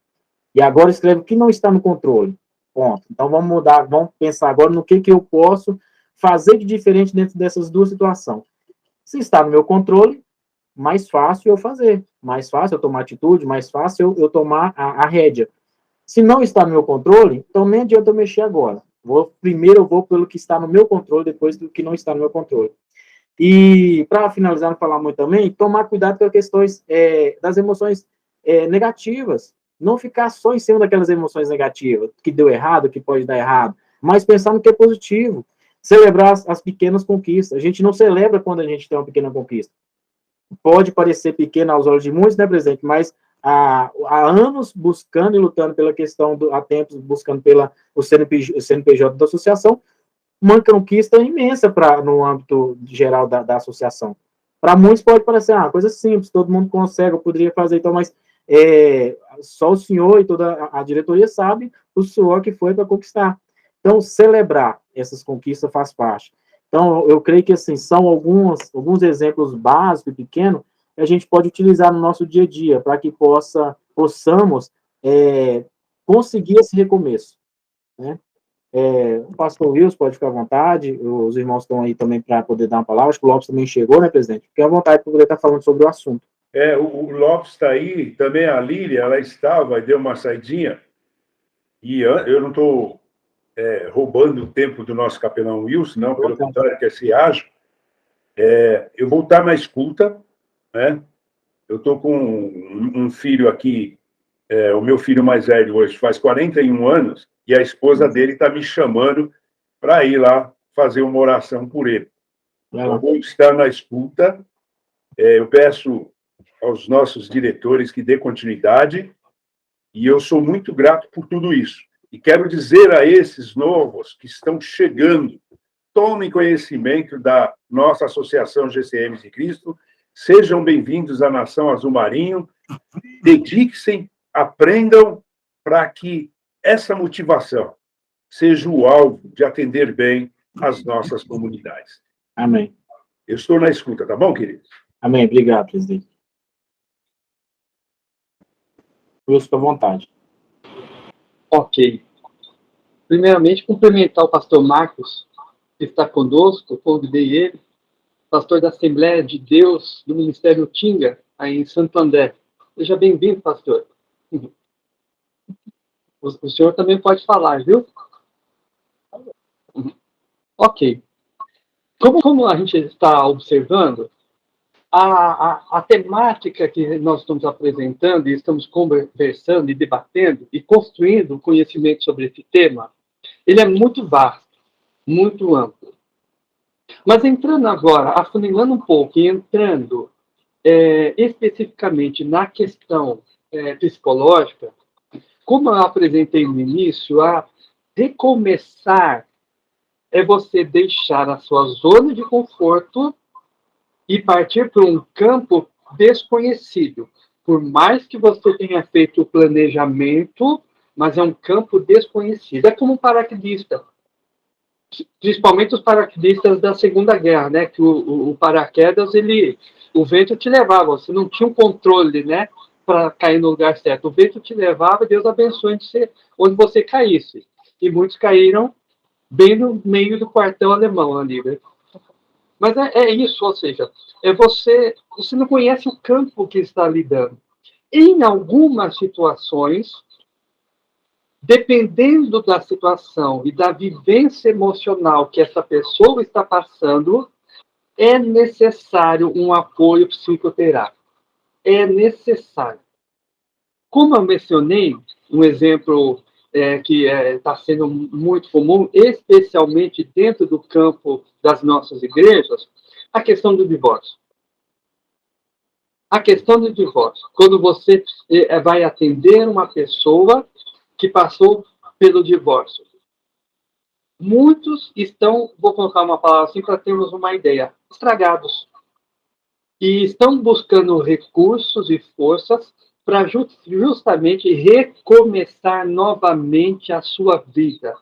E agora escreve o que não está no controle. Ponto. Então vamos mudar, vamos pensar agora no que eu posso fazer de diferente dentro dessas duas situações. Se está no meu controle, mais fácil eu fazer, mais fácil eu tomar atitude, mais fácil eu tomar a rédea. Se não está no meu controle, então nem adianta eu mexer agora. Primeiro eu vou pelo que está no meu controle, depois do que não está no meu controle. E, para finalizar, não falar muito também, tomar cuidado com as questões das emoções negativas. Não ficar só em cima daquelas emoções negativas, que deu errado, que pode dar errado, mas pensar no que é positivo. Celebrar as pequenas conquistas. A gente não celebra quando a gente tem uma pequena conquista. Pode parecer pequena aos olhos de muitos, né, presidente? Mas há anos buscando e lutando pela questão, há tempos buscando o CNPJ da associação, uma conquista imensa no âmbito geral da associação. Para muitos pode parecer uma coisa simples, todo mundo consegue, eu poderia fazer, então, mas só o senhor e toda a diretoria sabe o suor que foi para conquistar. Então, celebrar essas conquistas faz parte. Então, eu creio que, assim, são alguns exemplos básicos e pequenos que a gente pode utilizar no nosso dia a dia, para que possamos conseguir esse recomeço, né? O pastor Wilson pode ficar à vontade, os irmãos estão aí também para poder dar uma palavra, acho que o Lopes também chegou, né, presidente? Fique à vontade para poder estar falando sobre o assunto. O Lopes está aí, também a Lília, ela estava, deu uma saidinha, e eu não estou roubando o tempo do nosso capelão Wilson, não, pelo contrário, que se ágil. Eu vou estar na escuta, né? Eu estou com um filho aqui, o meu filho mais velho hoje faz 41 anos, e a esposa dele está me chamando para ir lá fazer uma oração por ele. Eu vou estar na escuta, eu peço aos nossos diretores que dê continuidade, e eu sou muito grato por tudo isso. E quero dizer a esses novos que estão chegando, tomem conhecimento da nossa Associação GCMs de Cristo, sejam bem-vindos à Nação Azul Marinho, dediquem-se, aprendam para que essa motivação seja o alvo de atender bem as nossas comunidades. Amém. Eu estou na escuta, tá bom, queridos? Amém. Obrigado, presidente. Wilson, à vontade. Ok. Primeiramente, cumprimentar o pastor Marcos, que está conosco, convidei ele, pastor da Assembleia de Deus do Ministério Tinga, aí em Santo André. Seja bem-vindo, pastor. O senhor também pode falar, viu? Ok. Como a gente está observando, a temática que nós estamos apresentando e estamos conversando e debatendo e construindo conhecimento sobre esse tema, ele é muito vasto, muito amplo. Mas entrando agora, afunilando um pouco e entrando especificamente na questão psicológica, como eu apresentei no início, a recomeçar é você deixar a sua zona de conforto e partir para um campo desconhecido. Por mais que você tenha feito o planejamento, mas é um campo desconhecido. É como um paraquedista. Principalmente os paraquedistas da Segunda Guerra, né? Que o paraquedas, o vento te levava, você não tinha um controle, né? Para cair no lugar certo. O vento te levava, Deus abençoe onde você caísse. E muitos caíram bem no meio do quartel alemão ali, né? Mas é isso, ou seja, você não conhece o campo que está lidando. Em algumas situações, dependendo da situação e da vivência emocional que essa pessoa está passando, é necessário um apoio psicoterápico. É necessário. Como eu mencionei, um exemplo que está sendo muito comum, especialmente dentro do campo das nossas igrejas, a questão do divórcio. A questão do divórcio. Quando você vai atender uma pessoa que passou pelo divórcio. Muitos estão, vou colocar uma palavra assim para termos uma ideia, estragados. E estão buscando recursos e forças para justamente recomeçar novamente a sua vida.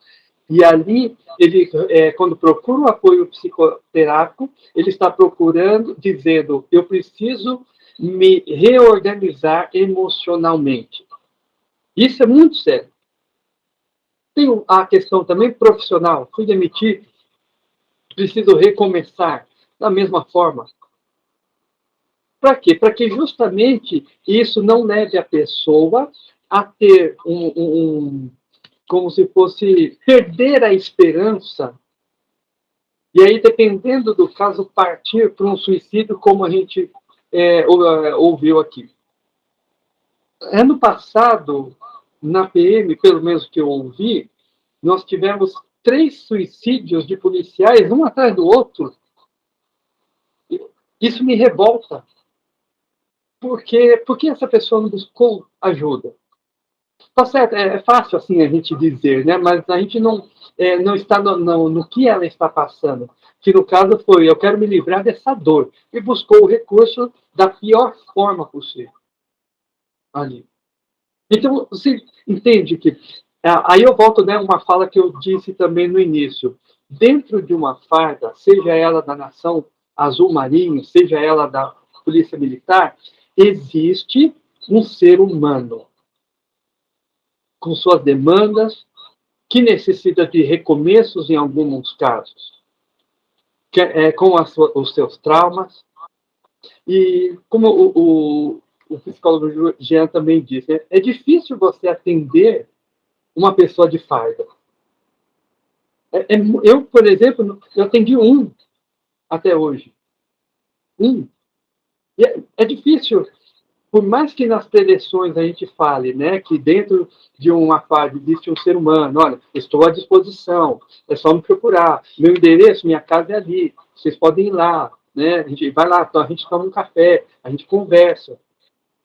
E ali, ele, quando procura um apoio psicoterápico, ele está procurando, dizendo, eu preciso me reorganizar emocionalmente. Isso é muito sério. Tem a questão também profissional. Fui demitido, preciso recomeçar da mesma forma. Para quê? Para que justamente isso não leve a pessoa a ter como se fosse perder a esperança, e aí, dependendo do caso, partir para um suicídio, como a gente ouviu aqui. Ano passado, na PM, pelo menos que eu ouvi, nós tivemos 3 suicídios de policiais, um atrás do outro. Isso me revolta. Por que essa pessoa não buscou ajuda? Tá certo, é fácil assim a gente dizer, né? Mas a gente não está no que ela está passando. Que no caso foi, eu quero me livrar dessa dor. E buscou o recurso da pior forma possível. Ali. Então, você entende que... Aí eu volto, né, uma fala que eu disse também no início. Dentro de uma farda, seja ela da Nação Azul Marinho, seja ela da Polícia Militar, existe um ser humano com suas demandas, que necessita de recomeços em alguns casos, com os seus traumas. E como o psicólogo Jean também disse, é difícil você atender uma pessoa de farda. Eu, por exemplo, eu atendi um até hoje. E é difícil. Por mais que nas preleções a gente fale, né, que dentro de uma farda existe um ser humano, olha, estou à disposição, é só me procurar, meu endereço, minha casa é ali, vocês podem ir lá, né, a gente vai lá, a gente toma um café, a gente conversa,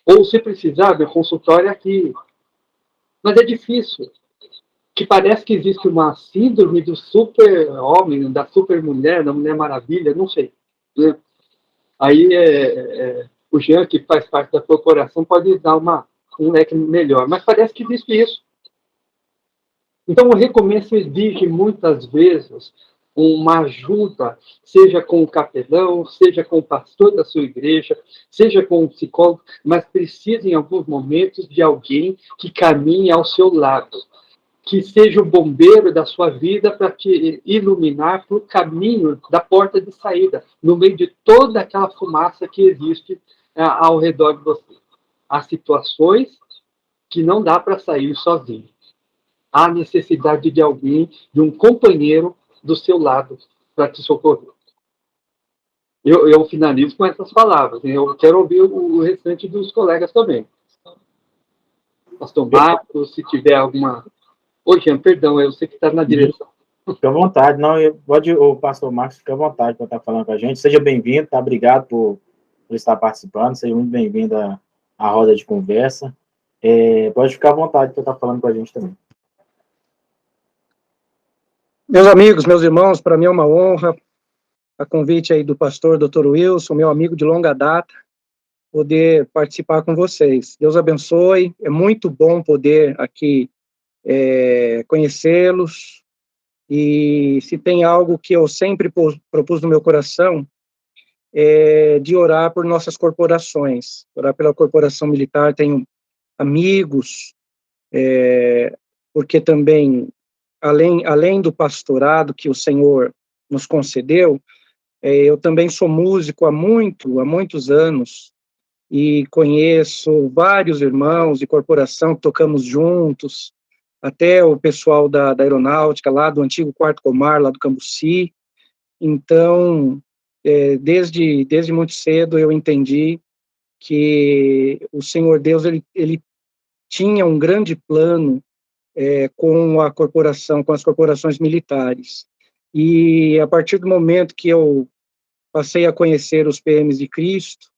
ou se precisar, meu consultório é aqui. Mas é difícil, que parece que existe uma síndrome do super-homem, da super-mulher, da Mulher Maravilha, não sei, né? Aí o Jean, que faz parte da corporação, pode dar um leque melhor. Mas parece que existe isso. Então, o recomeço exige, muitas vezes, uma ajuda, seja com o capelão, seja com o pastor da sua igreja, seja com o psicólogo, mas precisa, em alguns momentos, de alguém que caminhe ao seu lado, que seja o bombeiro da sua vida para te iluminar para o caminho da porta de saída, no meio de toda aquela fumaça que existe ao redor de você. Há situações que não dá para sair sozinho. Há necessidade de alguém, de um companheiro do seu lado para te socorrer. Eu finalizo com essas palavras. Eu quero ouvir o restante dos colegas também. Pastor Marcos, se tiver alguma... Ô, Jean, perdão, eu sei que está na direção. Fica à vontade. Não, o pastor Marcos fica à vontade para estar falando com a gente. Seja bem-vindo, tá? Obrigado por estar participando. Seja muito bem-vindo à roda de conversa. Pode ficar à vontade para estar falando com a gente também. Meus amigos, meus irmãos, para mim é uma honra, a convite aí do pastor Dr. Wilson, meu amigo de longa data, poder participar com vocês. Deus abençoe, é muito bom poder aqui conhecê-los, e se tem algo que eu sempre propus no meu coração, é de orar por nossas corporações, orar pela corporação militar. Tenho amigos, porque também, além do pastorado que o Senhor nos concedeu, eu também sou músico há muitos anos, e conheço vários irmãos de corporação que tocamos juntos, até o pessoal da aeronáutica, lá do antigo Quarto Comar, lá do Cambuci. Então, desde muito cedo eu entendi que o Senhor Deus, ele tinha um grande plano com a corporação, com as corporações militares. E a partir do momento que eu passei a conhecer os PMs de Cristo,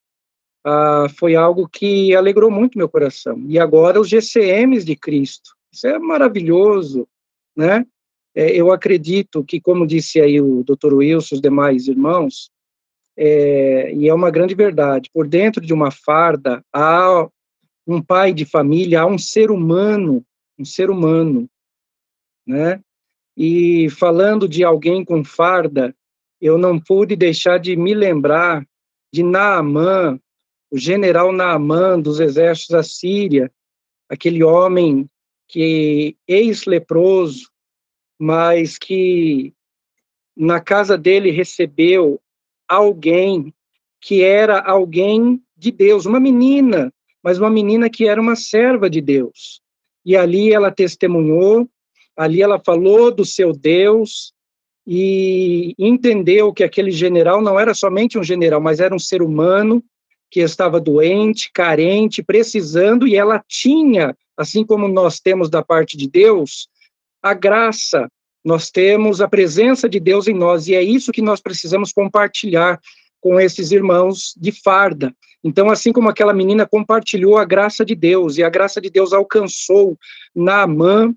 foi algo que alegrou muito meu coração. E agora os GCMs de Cristo. Isso é maravilhoso, né? Eu acredito que, como disse aí o Dr. Wilson, os demais irmãos, e é uma grande verdade, por dentro de uma farda há um pai de família, há um ser humano, né? E falando de alguém com farda, eu não pude deixar de me lembrar de Naamã, o general Naamã dos exércitos da Síria, aquele homem que ex-leproso, mas que na casa dele recebeu alguém que era alguém de Deus, uma menina, mas uma menina que era uma serva de Deus. E ali ela testemunhou, ali ela falou do seu Deus e entendeu que aquele general não era somente um general, mas era um ser humano que estava doente, carente, precisando, e ela tinha, assim como nós temos da parte de Deus, a graça, nós temos a presença de Deus em nós, e é isso que nós precisamos compartilhar com esses irmãos de farda. Então, assim como aquela menina compartilhou a graça de Deus, e a graça de Deus alcançou Naamã,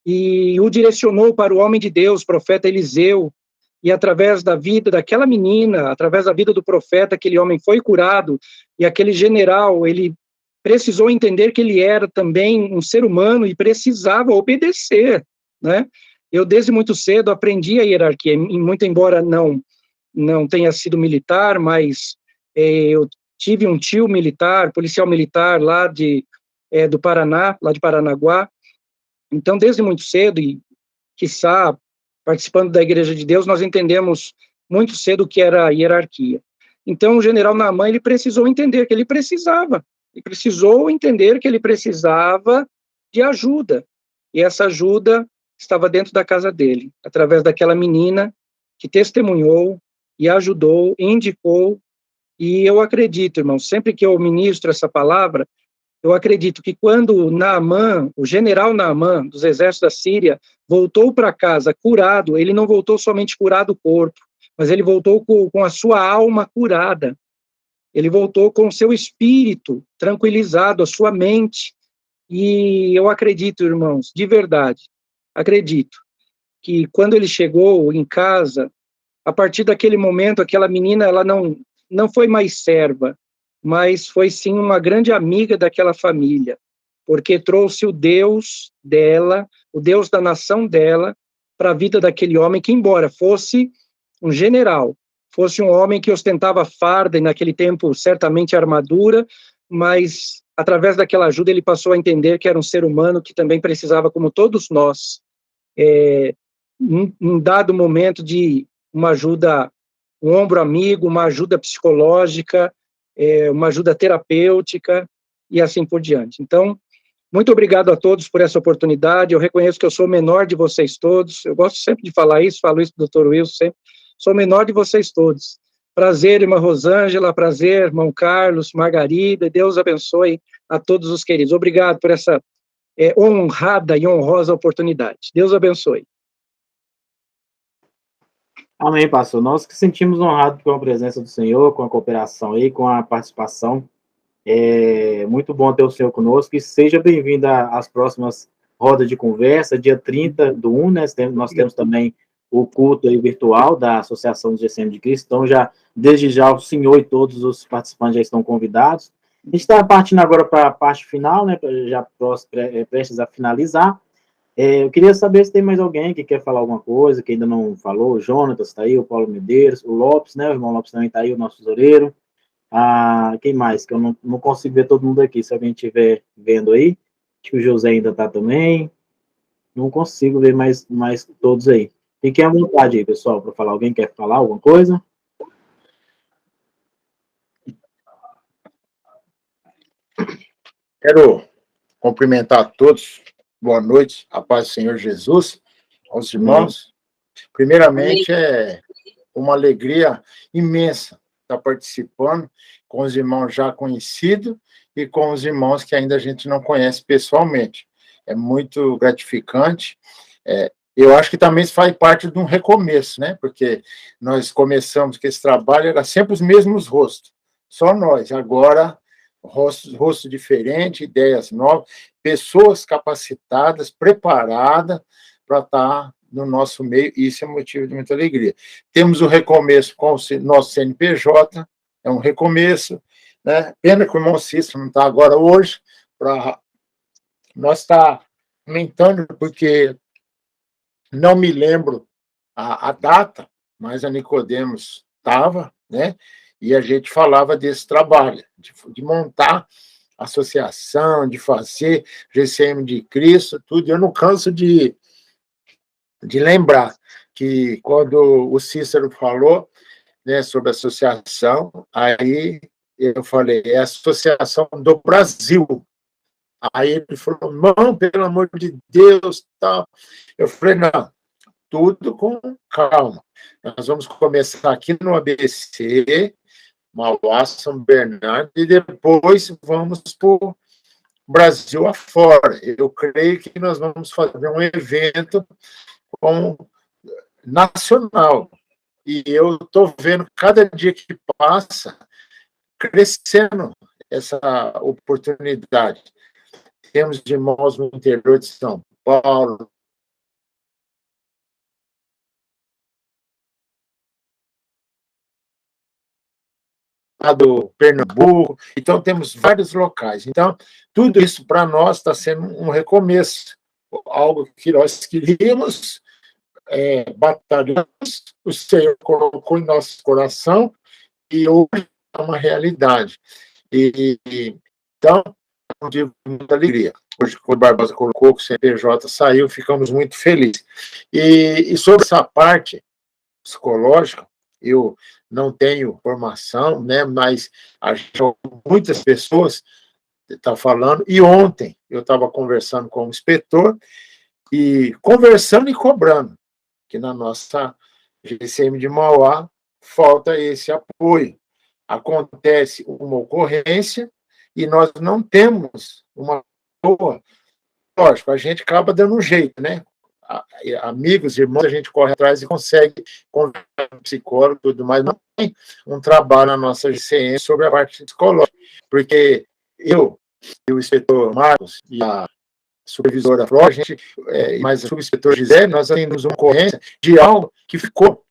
e o direcionou para o homem de Deus, profeta Eliseu, e através da vida daquela menina, através da vida do profeta, aquele homem foi curado, e aquele general, ele precisou entender que ele era também um ser humano e precisava obedecer, né? Eu, desde muito cedo, aprendi a hierarquia, e muito embora não tenha sido militar, mas eu tive um tio militar, policial militar, lá do Paraná, lá de Paranaguá. Então, desde muito cedo, e quiçá participando da Igreja de Deus, nós entendemos muito cedo o que era a hierarquia. Então, o general Naamã, ele precisou entender que ele precisou entender que ele precisava de ajuda, e essa ajuda estava dentro da casa dele, através daquela menina que testemunhou e ajudou, e indicou, e eu acredito, irmão, sempre que eu ministro essa palavra, eu acredito que quando Naamã, o general Naamã, dos exércitos da Síria, voltou para casa curado, ele não voltou somente curado o corpo, mas ele voltou com a sua alma curada. Ele voltou com o seu espírito tranquilizado, a sua mente. E eu acredito, irmãos, de verdade, acredito, que quando ele chegou em casa, a partir daquele momento, aquela menina, ela não foi mais serva, mas foi sim uma grande amiga daquela família, porque trouxe o Deus dela, o Deus da nação dela, para a vida daquele homem que, embora fosse um general, fosse um homem que ostentava farda, e naquele tempo certamente armadura, mas através daquela ajuda ele passou a entender que era um ser humano que também precisava, como todos nós, um dado momento de uma ajuda, um ombro amigo, uma ajuda psicológica, uma ajuda terapêutica e assim por diante. Então, muito obrigado a todos por essa oportunidade. Eu reconheço que eu sou o menor de vocês todos. Eu gosto sempre de falar isso, falo isso do Dr. Wilson sempre. Sou o menor de vocês todos. Prazer, irmã Rosângela, prazer, irmão Carlos, Margarida, Deus abençoe a todos os queridos. Obrigado por essa honrada e honrosa oportunidade. Deus abençoe. Amém, pastor. Nós que sentimos honrados com a presença do Senhor, com a cooperação aí, com a participação. É muito bom ter o Senhor conosco, e seja bem-vindo às próximas rodas de conversa, dia 30 do 1, né? Nós temos também o culto aí virtual da Associação dos GCM de Cristo. Então, desde já, o senhor e todos os participantes já estão convidados. A gente está partindo agora para a parte final, né? Já prestes a finalizar. Eu queria saber se tem mais alguém que quer falar alguma coisa, que ainda não falou. O Jonatas está aí, o Paulo Medeiros, o Lopes, né? O irmão Lopes também está aí, o nosso tesoureiro. Quem mais? Que eu não consigo ver todo mundo aqui. Se alguém estiver vendo aí, acho que o José ainda está também. Não consigo ver mais todos aí. Fiquem à vontade aí, pessoal, para falar. Alguém quer falar alguma coisa? Quero cumprimentar a todos. Boa noite, a paz do Senhor Jesus, aos irmãos. Primeiramente, é uma alegria imensa estar participando com os irmãos já conhecidos e com os irmãos que ainda a gente não conhece pessoalmente. É muito gratificante. Eu acho que também isso faz parte de um recomeço, né? Porque nós começamos com esse trabalho, era sempre os mesmos rostos, só nós. Agora, rostos diferentes, ideias novas, pessoas capacitadas, preparadas para estar no nosso meio, e isso é motivo de muita alegria. Temos o recomeço com o nosso CNPJ, é um recomeço, né? Pena que o irmão Cícero não está agora hoje, para nós estar aumentando, porque não me lembro a data, mas a Nicodemos estava, né? E a gente falava desse trabalho, de montar associação, de fazer GCM de Cristo, tudo. Eu não canso de lembrar que quando o Cícero falou, né, sobre associação, aí eu falei, é a Associação do Brasil. Aí ele falou, não, pelo amor de Deus, tal. Eu falei, não, tudo com calma. Nós vamos começar aqui no ABC, Mauá, São Bernardo, e depois vamos para o Brasil afora. Eu creio que nós vamos fazer um evento nacional. E eu estou vendo, cada dia que passa, crescendo essa oportunidade. Temos irmãos no interior de São Paulo, do Pernambuco, então temos vários locais. Então, tudo isso para nós está sendo um recomeço, algo que nós queríamos, batalhamos, o Senhor colocou em nosso coração e hoje é uma realidade. Então, eu tive muita alegria. Hoje, quando o Barbosa colocou que o CNPJ saiu, ficamos muito felizes. E sobre essa parte psicológica, eu não tenho formação, né, mas muitas pessoas estão falando, e ontem eu estava conversando com o inspetor, e conversando e cobrando, que na nossa GCM de Mauá falta esse apoio. Acontece uma ocorrência e nós não temos uma boa. Lógico, a gente acaba dando um jeito, né? Amigos, irmãos, a gente corre atrás e consegue conversar com psicólogo e tudo mais. Não tem um trabalho na nossa GCM sobre a parte psicológica, porque eu e o inspetor Marcos e a supervisora Flor, mas o subinspetor Gisele, nós temos uma ocorrência de algo que ficou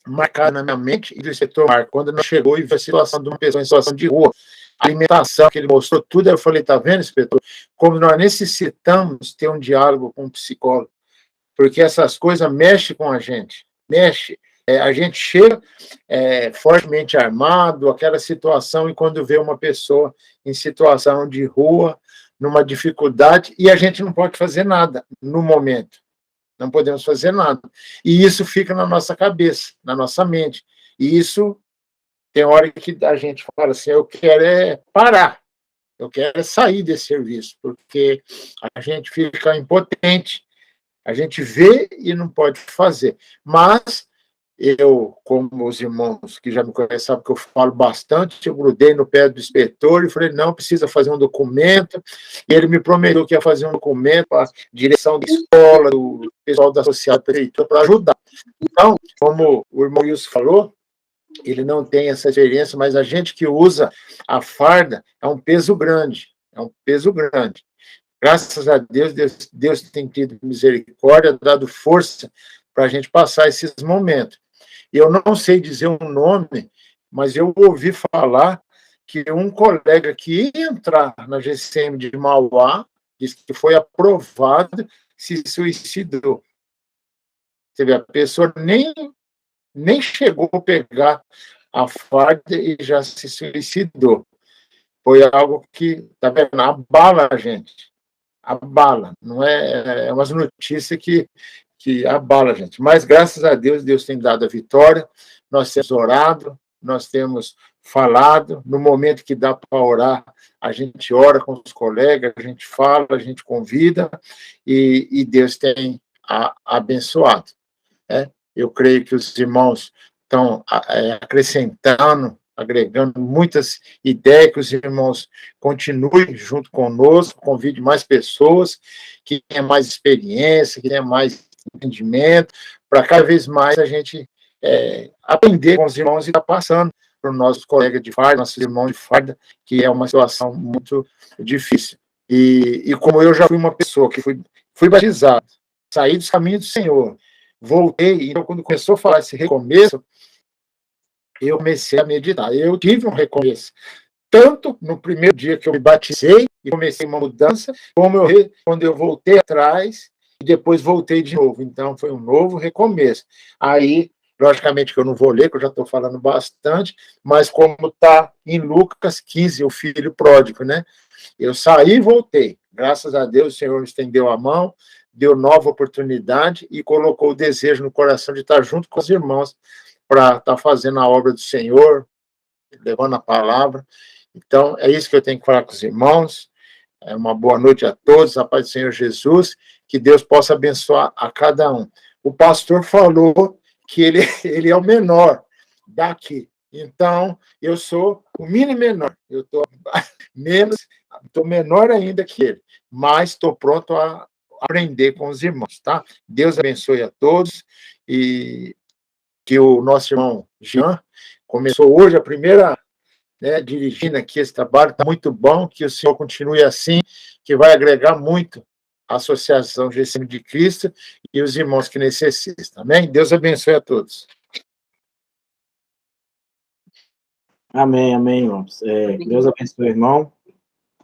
marcado na minha mente, e do inspetor Marcos, quando nós chegou e viu a situação de uma pessoa em situação de rua, a alimentação, que ele mostrou tudo, aí eu falei, tá vendo, inspetor, como nós necessitamos ter um diálogo com o psicólogo, porque essas coisas mexem com a gente, a gente chega fortemente armado, aquela situação, e quando vê uma pessoa em situação de rua, numa dificuldade, e a gente não pode fazer nada no momento. Não podemos fazer nada. E isso fica na nossa cabeça, na nossa mente. E isso, tem hora que a gente fala assim, eu quero parar, eu quero sair desse serviço, porque a gente fica impotente, a gente vê e não pode fazer. Mas eu, como os irmãos que já me conhecem, sabem que eu falo bastante, eu grudei no pé do inspetor e falei, não, precisa fazer um documento, e ele me prometeu que ia fazer um documento para a direção da escola, do pessoal da associação prefeitura, para ajudar. Então, como o irmão Wilson falou, ele não tem essa experiência, mas a gente que usa a farda é um peso grande, Graças a Deus, Deus tem tido misericórdia, dado força para a gente passar esses momentos. E eu não sei dizer um nome, mas eu ouvi falar que um colega que ia entrar na GCM de Mauá, disse que foi aprovado, se suicidou. Você vê, a pessoa nem chegou a pegar a farda e já se suicidou. Foi algo que, tá vendo, abala a gente. Abala. Não é umas notícias que abala a gente. Mas, graças a Deus, Deus tem dado a vitória, nós temos orado, nós temos falado, no momento que dá para orar, a gente ora com os colegas, a gente fala, a gente convida, e Deus tem abençoado. Eu creio que os irmãos estão acrescentando, agregando muitas ideias, que os irmãos continuem junto conosco, convide mais pessoas, que tenham mais experiência, que tenham mais entendimento, para cada vez mais a gente aprender com os irmãos e estar passando para os nossos colegas de farda, nossos irmãos de farda, que é uma situação muito difícil. E como eu já fui uma pessoa que fui batizado, saí dos caminhos do Senhor, voltei, então quando começou a falar esse recomeço, eu comecei a meditar. Eu tive um recomeço, tanto no primeiro dia que eu me batizei e comecei uma mudança, como quando eu voltei atrás e depois voltei de novo. Então, foi um novo recomeço. Aí, logicamente que eu não vou ler, que eu já estou falando bastante, mas como está em Lucas 15, o filho pródigo, né? Eu saí e voltei. Graças a Deus, o Senhor me estendeu a mão, deu nova oportunidade e colocou o desejo no coração de estar junto com os irmãos para estar fazendo a obra do Senhor, levando a palavra. Então, é isso que eu tenho que falar com os irmãos. Uma boa noite a todos, a paz do Senhor Jesus, que Deus possa abençoar a cada um. O pastor falou que ele é o menor daqui. Então, eu sou o mini menor. Eu estou menor ainda que ele, mas estou pronto a aprender com os irmãos, tá? Deus abençoe a todos e que o nosso irmão Jean começou hoje a primeira, né, dirigindo aqui esse trabalho, está muito bom, que o Senhor continue assim, que vai agregar muito a Associação GCM de Cristo e os irmãos que necessitam, amém? Deus abençoe a todos. Amém, amém, irmãos. Deus abençoe o irmão,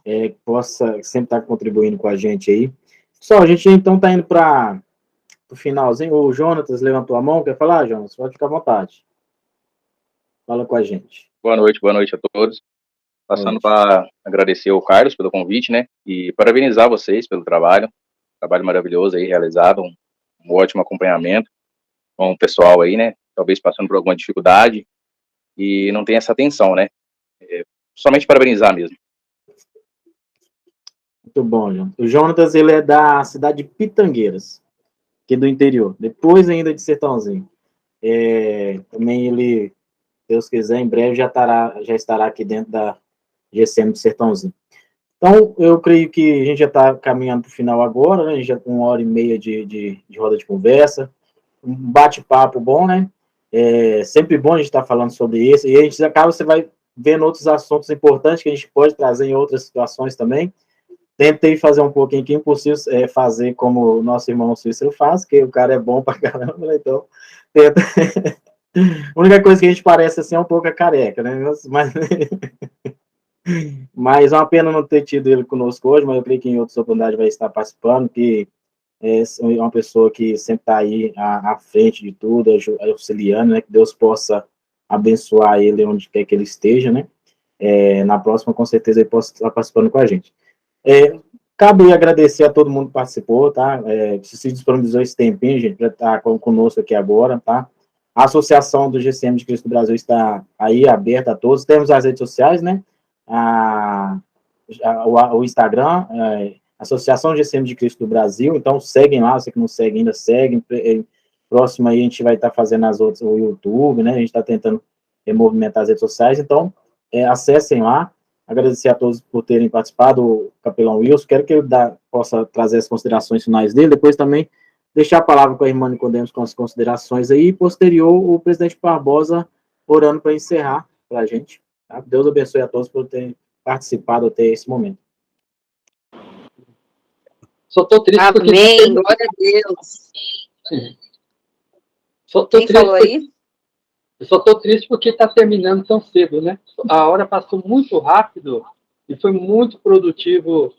que possa sempre estar contribuindo com a gente aí. Só, a gente então está indo para o finalzinho. O Jonatas levantou a mão, quer falar, Jonas? Pode ficar à vontade. Fala com a gente. Boa noite a todos. Passando para agradecer ao Carlos pelo convite, né? E parabenizar vocês pelo trabalho maravilhoso aí realizado, um ótimo acompanhamento com o pessoal aí, né? Talvez passando por alguma dificuldade e não tem essa atenção, né? Somente parabenizar mesmo. Muito bom, Jonas. O Jonatas, ele é da cidade de Pitangueiras, que é do interior, depois ainda de Sertãozinho. Também ele, Deus quiser, em breve já estará aqui dentro da GCM de Sertãozinho. Então, eu creio que a gente já está caminhando para o final agora, né? A gente já tem 1h30 de roda de conversa, um bate-papo bom, né? Sempre bom a gente estar falando sobre isso, e a gente acaba, você vai vendo outros assuntos importantes que a gente pode trazer em outras situações também. Tentei fazer um pouquinho que é impossível fazer como o nosso irmão Cícero faz, que o cara é bom pra caramba, né? Então, tenta. A única coisa que a gente parece assim é um pouco a careca, né? Mas é uma pena não ter tido ele conosco hoje, mas eu creio que em outras oportunidades vai estar participando, que é uma pessoa que sempre está aí à frente de tudo, auxiliando, né? Que Deus possa abençoar ele onde quer que ele esteja, né? Na próxima, com certeza, ele possa estar participando com a gente. Cabe agradecer a todo mundo que participou, tá? Que se disponibilizou esse tempinho, gente, para estar conosco aqui agora, tá? A Associação do GCM de Cristo do Brasil está aí aberta a todos. Temos as redes sociais, né? O Instagram, Associação GCM de Cristo do Brasil, então seguem lá, você que não segue ainda, segue. Próximo aí a gente vai estar fazendo as outras, o YouTube, né? A gente está tentando movimentar as redes sociais, então acessem lá. Agradecer a todos por terem participado, o capelão Wilson. Quero que ele possa trazer as considerações finais dele, depois também deixar a palavra com a irmã Nicodemos com as considerações aí, e posterior o presidente Barbosa orando para encerrar para a gente. Tá? Deus abençoe a todos por terem participado até esse momento. Só estou triste porque... Amém, glória a Deus. Quem falou aí? Eu só estou triste porque está terminando tão cedo, né? A hora passou muito rápido e foi muito produtivo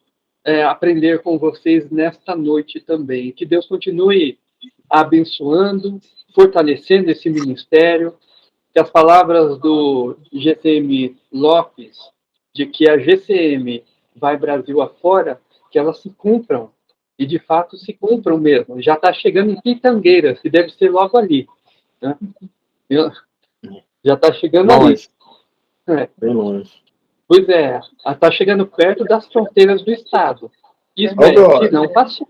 aprender com vocês nesta noite também. Que Deus continue abençoando, fortalecendo esse ministério, que as palavras do GCM Lopes, de que a GCM vai Brasil afora, que elas se cumpram, e de fato se cumpram mesmo. Já está chegando em Pitangueiras, que deve ser logo ali, né? Já está chegando longe. Ali. Bem longe. Pois está chegando perto das fronteiras do estado. Isso se não passou.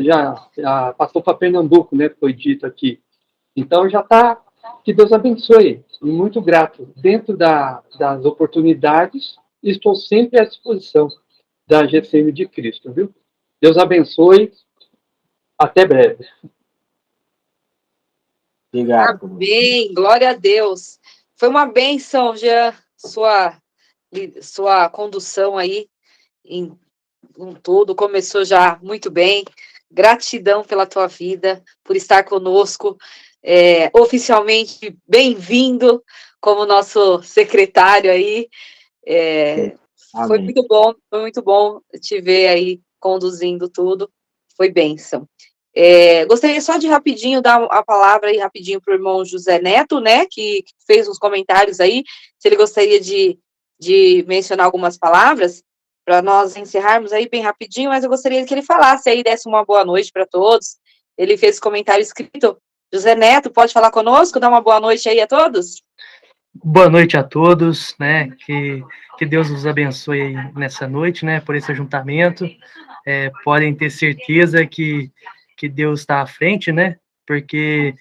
Já passou para Pernambuco, né? Foi dito aqui. Então já está. Que Deus abençoe. Muito grato. Dentro das oportunidades, estou sempre à disposição da GCM de Cristo, viu? Deus abençoe. Até breve. Obrigado. Amém, glória a Deus. Foi uma bênção, Jean, sua condução aí em tudo. Começou já muito bem. Gratidão pela tua vida, por estar conosco. Oficialmente, bem-vindo como nosso secretário aí. Foi muito bom te ver aí conduzindo tudo, foi bênção. Gostaria só de rapidinho dar a palavra aí rapidinho para o irmão José Neto, né, que fez uns comentários aí, se ele gostaria de mencionar algumas palavras, para nós encerrarmos aí bem rapidinho, mas eu gostaria que ele falasse aí, desse uma boa noite para todos. Ele fez comentário escrito. José Neto, pode falar conosco, dar uma boa noite aí a todos? Boa noite a todos, né, que Deus os abençoe aí nessa noite, né, por esse ajuntamento. Podem ter certeza que Deus está à frente, né, porque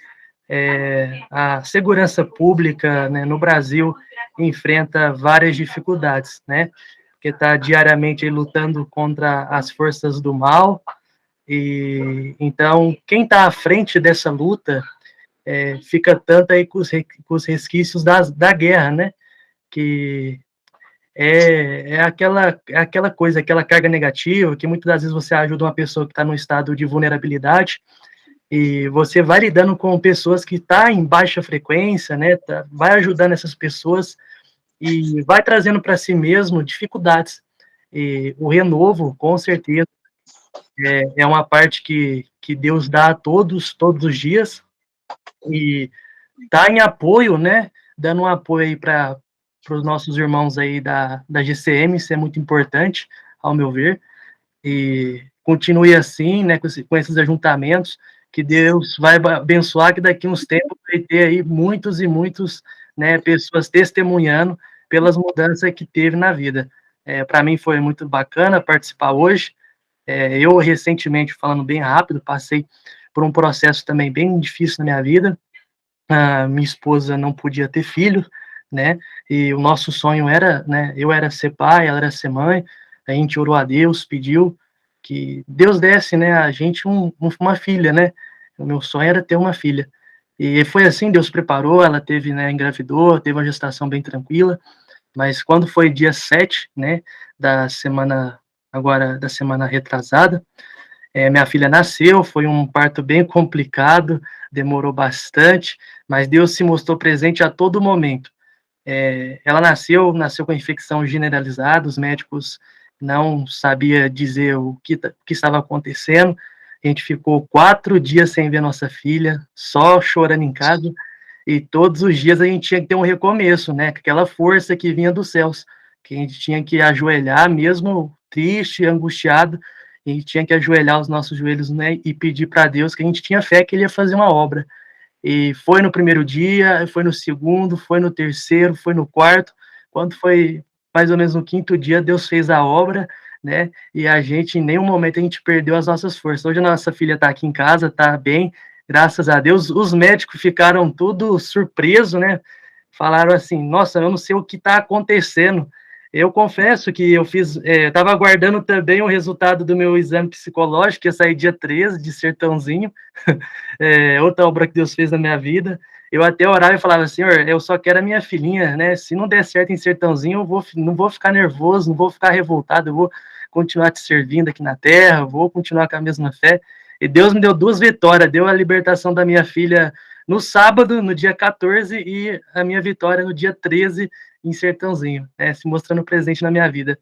a segurança pública, né, no Brasil enfrenta várias dificuldades, né, porque está diariamente aí lutando contra as forças do mal, e então quem está à frente dessa luta fica tanto aí com os resquícios da guerra, né, que aquela coisa, aquela carga negativa, que muitas das vezes você ajuda uma pessoa que está num estado de vulnerabilidade, e você vai lidando com pessoas que estão em baixa frequência, né, vai ajudando essas pessoas, e vai trazendo para si mesmo dificuldades. E o renovo, com certeza, é uma parte que Deus dá a todos os dias, e tá em apoio, né, dando um apoio aí para os nossos irmãos aí da GCM, isso é muito importante, ao meu ver, e continue assim, né, com esses ajuntamentos, que Deus vai abençoar, que daqui a uns tempos vai ter aí muitos e muitos, né, pessoas testemunhando pelas mudanças que teve na vida. Para mim foi muito bacana participar hoje. Eu, recentemente, falando bem rápido, passei por um processo também bem difícil na minha vida. Minha esposa não podia ter filho, né, e o nosso sonho era, né, eu era ser pai, ela era ser mãe. A gente orou a Deus, pediu que Deus desse, né, a gente uma filha, né, o meu sonho era ter uma filha, e foi assim, Deus preparou, ela teve, né, engravidou, teve uma gestação bem tranquila, mas quando foi dia 7, né, da semana retrasada, minha filha nasceu, foi um parto bem complicado, demorou bastante, mas Deus se mostrou presente a todo momento. Ela nasceu com infecção generalizada, os médicos não sabiam dizer o que estava acontecendo, a gente ficou 4 dias sem ver nossa filha, só chorando em casa, e todos os dias a gente tinha que ter um recomeço, né, aquela força que vinha dos céus, que a gente tinha que ajoelhar, mesmo triste, angustiado, a gente tinha que ajoelhar os nossos joelhos, né, e pedir para Deus, que a gente tinha fé que Ele ia fazer uma obra. E foi no primeiro dia, foi no segundo, foi no terceiro, foi no quarto. Quando foi mais ou menos no 5º dia, Deus fez a obra, né? E a gente, em nenhum momento, a gente perdeu as nossas forças. Hoje a nossa filha está aqui em casa, está bem, graças a Deus. Os médicos ficaram tudo surpresos, né? Falaram assim, nossa, eu não sei o que está acontecendo. Eu confesso que eu estava aguardando também o resultado do meu exame psicológico, que ia sair dia 13, de Sertãozinho, outra obra que Deus fez na minha vida. Eu até orava e falava, Senhor, eu só quero a minha filhinha, né? Se não der certo em Sertãozinho, não vou ficar nervoso, não vou ficar revoltado, eu vou continuar te servindo aqui na terra, vou continuar com a mesma fé. E Deus me deu 2 vitórias, deu a libertação da minha filha no sábado, no dia 14, e a minha vitória no dia 13, em Sertãozinho, né, se mostrando presente na minha vida.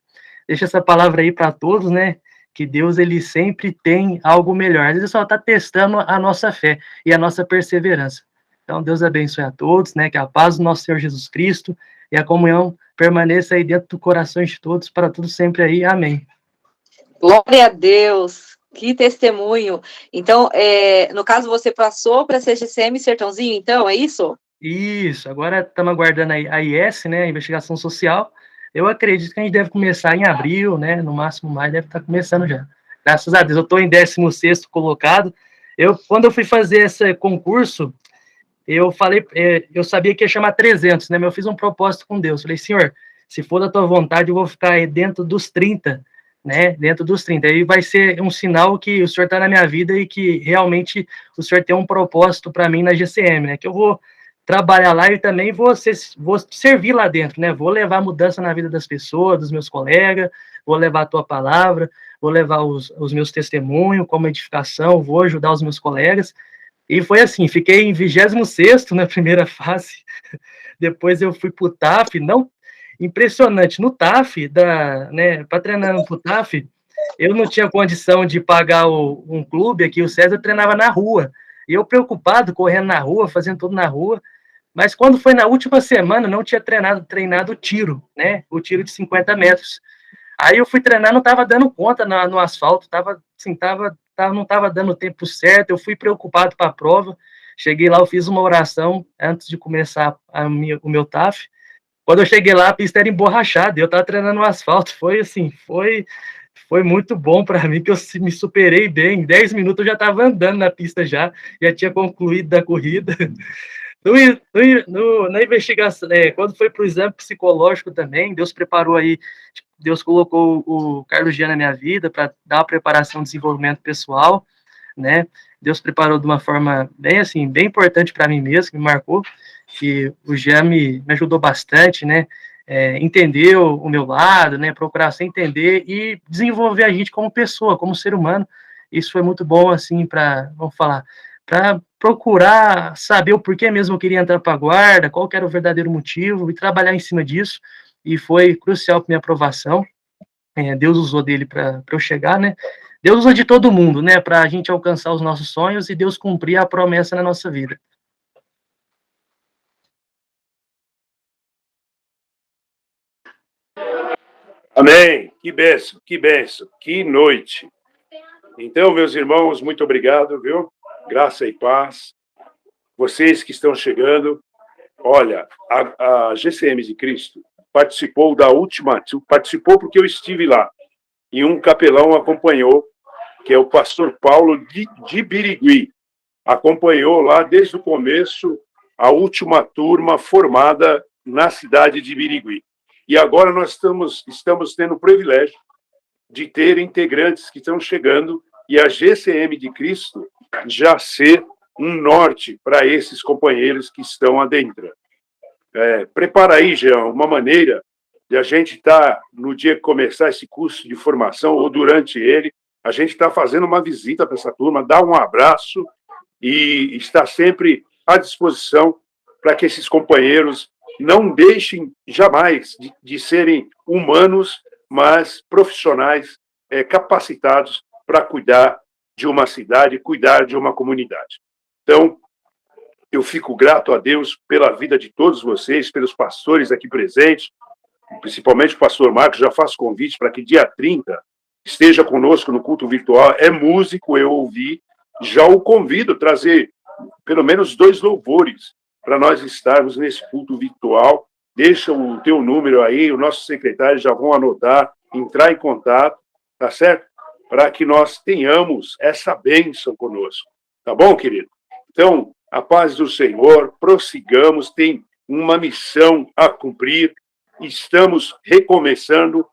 Deixa essa palavra aí para todos, né, que Deus, ele sempre tem algo melhor. Às vezes só está testando a nossa fé e a nossa perseverança. Então, Deus abençoe a todos, né, que a paz do nosso Senhor Jesus Cristo e a comunhão permaneça aí dentro do coração de todos, para tudo sempre aí. Amém. Glória a Deus. Que testemunho. Então, no caso, você passou para a CGCM Sertãozinho, então, é isso? Isso, agora estamos aguardando a IS, né, a investigação social. Eu acredito que a gente deve começar em abril, né, no máximo maio, deve estar começando já. Graças a Deus, eu estou em 16º colocado. Quando eu fui fazer esse concurso, eu sabia que ia chamar 300, né, mas eu fiz um propósito com Deus. Falei, Senhor, se for da tua vontade, eu vou ficar aí dentro dos 30, né, dentro dos 30. Aí vai ser um sinal que o Senhor está na minha vida e que realmente o Senhor tem um propósito para mim na GCM, né, que eu vou trabalhar lá e também vou servir lá dentro, né? Vou levar mudança na vida das pessoas, dos meus colegas, vou levar a tua palavra, vou levar os meus testemunhos como edificação, vou ajudar os meus colegas. E foi assim, fiquei em 26º na primeira fase, depois eu fui para o TAF, não, impressionante, no TAF, né, para treinar para o TAF, eu não tinha condição de pagar um clube aqui, o César treinava na rua. E eu preocupado, correndo na rua, fazendo tudo na rua. Mas quando foi na última semana, não tinha treinado o tiro, né? O tiro de 50 metros. Aí eu fui treinar, não estava dando conta no asfalto, não estava dando o tempo certo, eu fui preocupado para a prova. Cheguei lá, eu fiz uma oração antes de começar o meu TAF. Quando eu cheguei lá, a pista era emborrachada, eu estava treinando no asfalto. Foi assim, foi muito bom para mim, que eu me superei bem. Em 10 minutos eu já estava andando na pista já tinha concluído da corrida. Na investigação, quando foi para o exame psicológico também, Deus preparou aí, Deus colocou o Carlos Jean na minha vida para dar uma preparação de desenvolvimento pessoal, né? Deus preparou de uma forma bem assim, bem importante para mim mesmo, que me marcou, que o Jean me ajudou bastante, né? Entender o meu lado, né? Procurar se entender e desenvolver a gente como pessoa, como ser humano. Isso foi muito bom, assim, para procurar saber o porquê mesmo eu queria entrar para a guarda, qual que era o verdadeiro motivo, e trabalhar em cima disso, e foi crucial para minha aprovação. Deus usou dele para eu chegar, né? Deus usa de todo mundo, né? Para a gente alcançar os nossos sonhos e Deus cumprir a promessa na nossa vida. Amém. Que bênção, que noite. Então, meus irmãos, muito obrigado, viu? Graça e paz. Vocês que estão chegando, olha, a GCM de Cristo participou da última, participou porque eu estive lá, e um capelão acompanhou, que é o pastor Paulo de Birigui, acompanhou lá desde o começo a última turma formada na cidade de Birigui. E agora nós estamos tendo o privilégio de ter integrantes que estão chegando e a GCM de Cristo já ser um norte para esses companheiros que estão adentro. Prepara aí, Jean, uma maneira de a gente estar, no dia que começar esse curso de formação, ou durante ele, a gente está fazendo uma visita para essa turma, dar um abraço e estar sempre à disposição para que esses companheiros não deixem jamais de serem humanos, mas profissionais capacitados para cuidar de uma cidade, cuidar de uma comunidade. Então, eu fico grato a Deus pela vida de todos vocês, pelos pastores aqui presentes, principalmente o pastor Marcos. Já faço convite para que dia 30 esteja conosco no culto virtual. É músico, eu ouvi. Já o convido a trazer pelo menos 2 louvores para nós estarmos nesse culto virtual. Deixa o teu número aí, os nossos secretários já vão anotar, entrar em contato, tá certo? Para que nós tenhamos essa bênção conosco. Tá bom, querido? Então, a paz do Senhor, prossigamos, tem uma missão a cumprir, estamos recomeçando,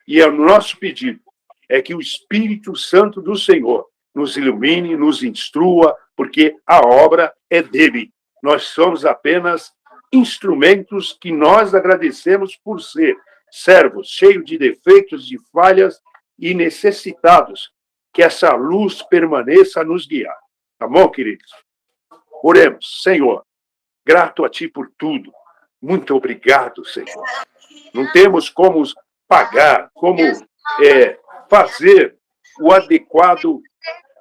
e o nosso pedido é que o Espírito Santo do Senhor nos ilumine, nos instrua, porque a obra é dele. Nós somos apenas instrumentos que nós agradecemos por ser servos, cheios de defeitos, de falhas e necessitados, que essa luz permaneça a nos guiar. Tá bom, queridos? Oremos. Senhor, grato a Ti por tudo. Muito obrigado, Senhor. Não temos como pagar, como fazer o adequado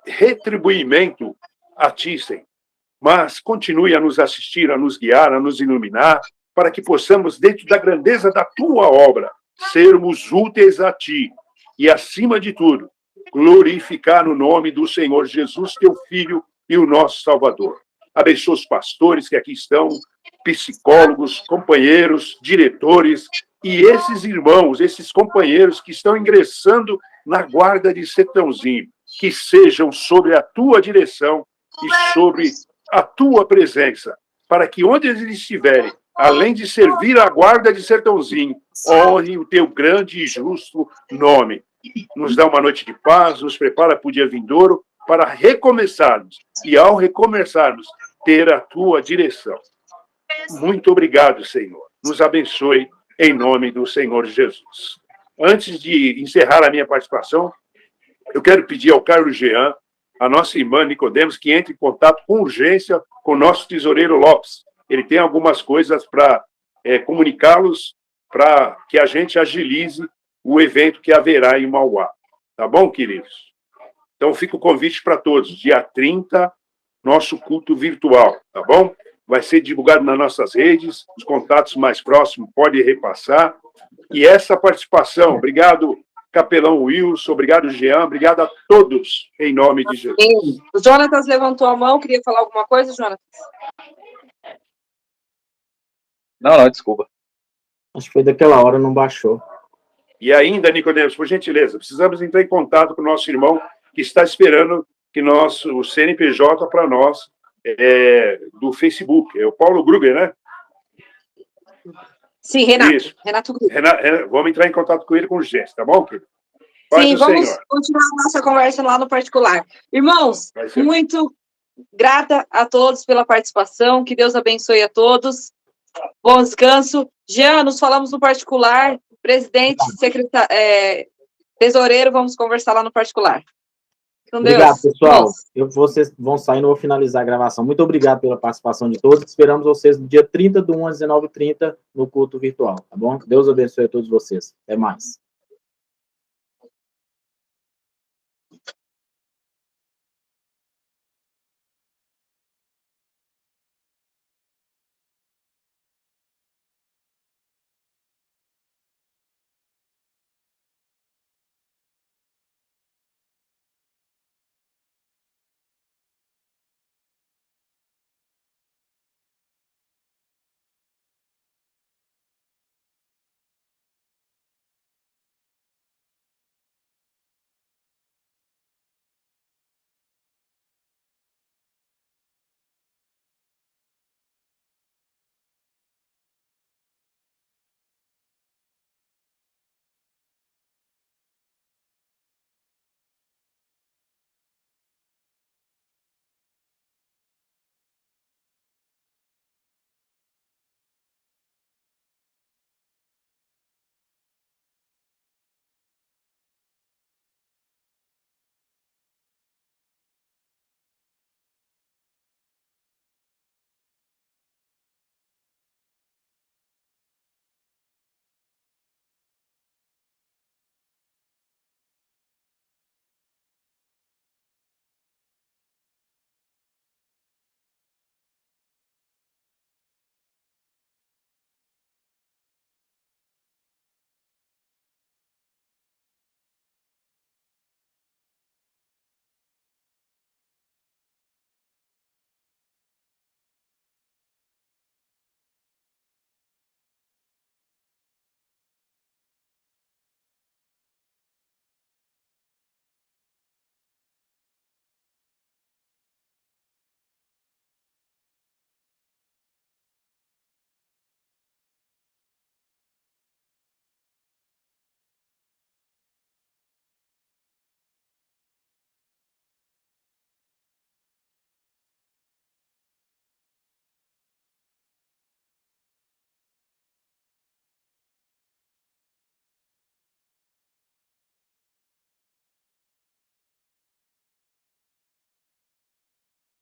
retribuimento a Ti, Senhor. Mas continue a nos assistir, a nos guiar, a nos iluminar, para que possamos, dentro da grandeza da Tua obra, sermos úteis a Ti e, acima de tudo, glorificar o nome do Senhor Jesus, Teu Filho e o nosso Salvador. Abençoa os pastores que aqui estão, psicólogos, companheiros, diretores e esses irmãos, esses companheiros que estão ingressando na guarda de Sertãozinho, que sejam sobre a Tua direção e sobre a Tua presença, para que onde eles estiverem, além de servir a guarda de Sertãozinho, honre o Teu grande e justo nome. Nos dá uma noite de paz, nos prepara para o dia vindouro, para recomeçarmos, e ao recomeçarmos, ter a Tua direção. Muito obrigado, Senhor. Nos abençoe, em nome do Senhor Jesus. Antes de encerrar a minha participação, eu quero pedir ao Carlos Jean, a nossa irmã Nicodemos, que entre em contato com urgência com o nosso tesoureiro Lopes. Ele tem algumas coisas para comunicá-los, para que a gente agilize o evento que haverá em Mauá. Tá bom, queridos? Então, fica o convite para todos. Dia 30, nosso culto virtual, tá bom? Vai ser divulgado nas nossas redes, os contatos mais próximos podem repassar. E essa participação, obrigado, capelão Wilson, obrigado, Jean, obrigado a todos, em nome de Jesus. O Jonatas levantou a mão, queria falar alguma coisa, Jonatas? Não, desculpa. Acho que foi daquela hora, não baixou. E ainda, Nicodemos, por gentileza, precisamos entrar em contato com o nosso irmão que está esperando que o CNPJ para nós do Facebook. É o Paulo Gruber, né? Sim, Renato. Isso. Renato Gruber. Vamos entrar em contato com ele com urgência, tá bom, querido? Sim, vamos continuar a nossa conversa lá no particular. Irmãos, muito grata a todos pela participação, que Deus abençoe a todos. Bom descanso. Jean, nos falamos no particular. Presidente, tesoureiro, vamos conversar lá no particular. Com obrigado, Deus. pessoal. Vocês vão saindo, eu vou finalizar a gravação. Muito obrigado pela participação de todos. Esperamos vocês no dia 30/1 às 19h30 no culto virtual, tá bom? Deus abençoe a todos vocês. Até mais.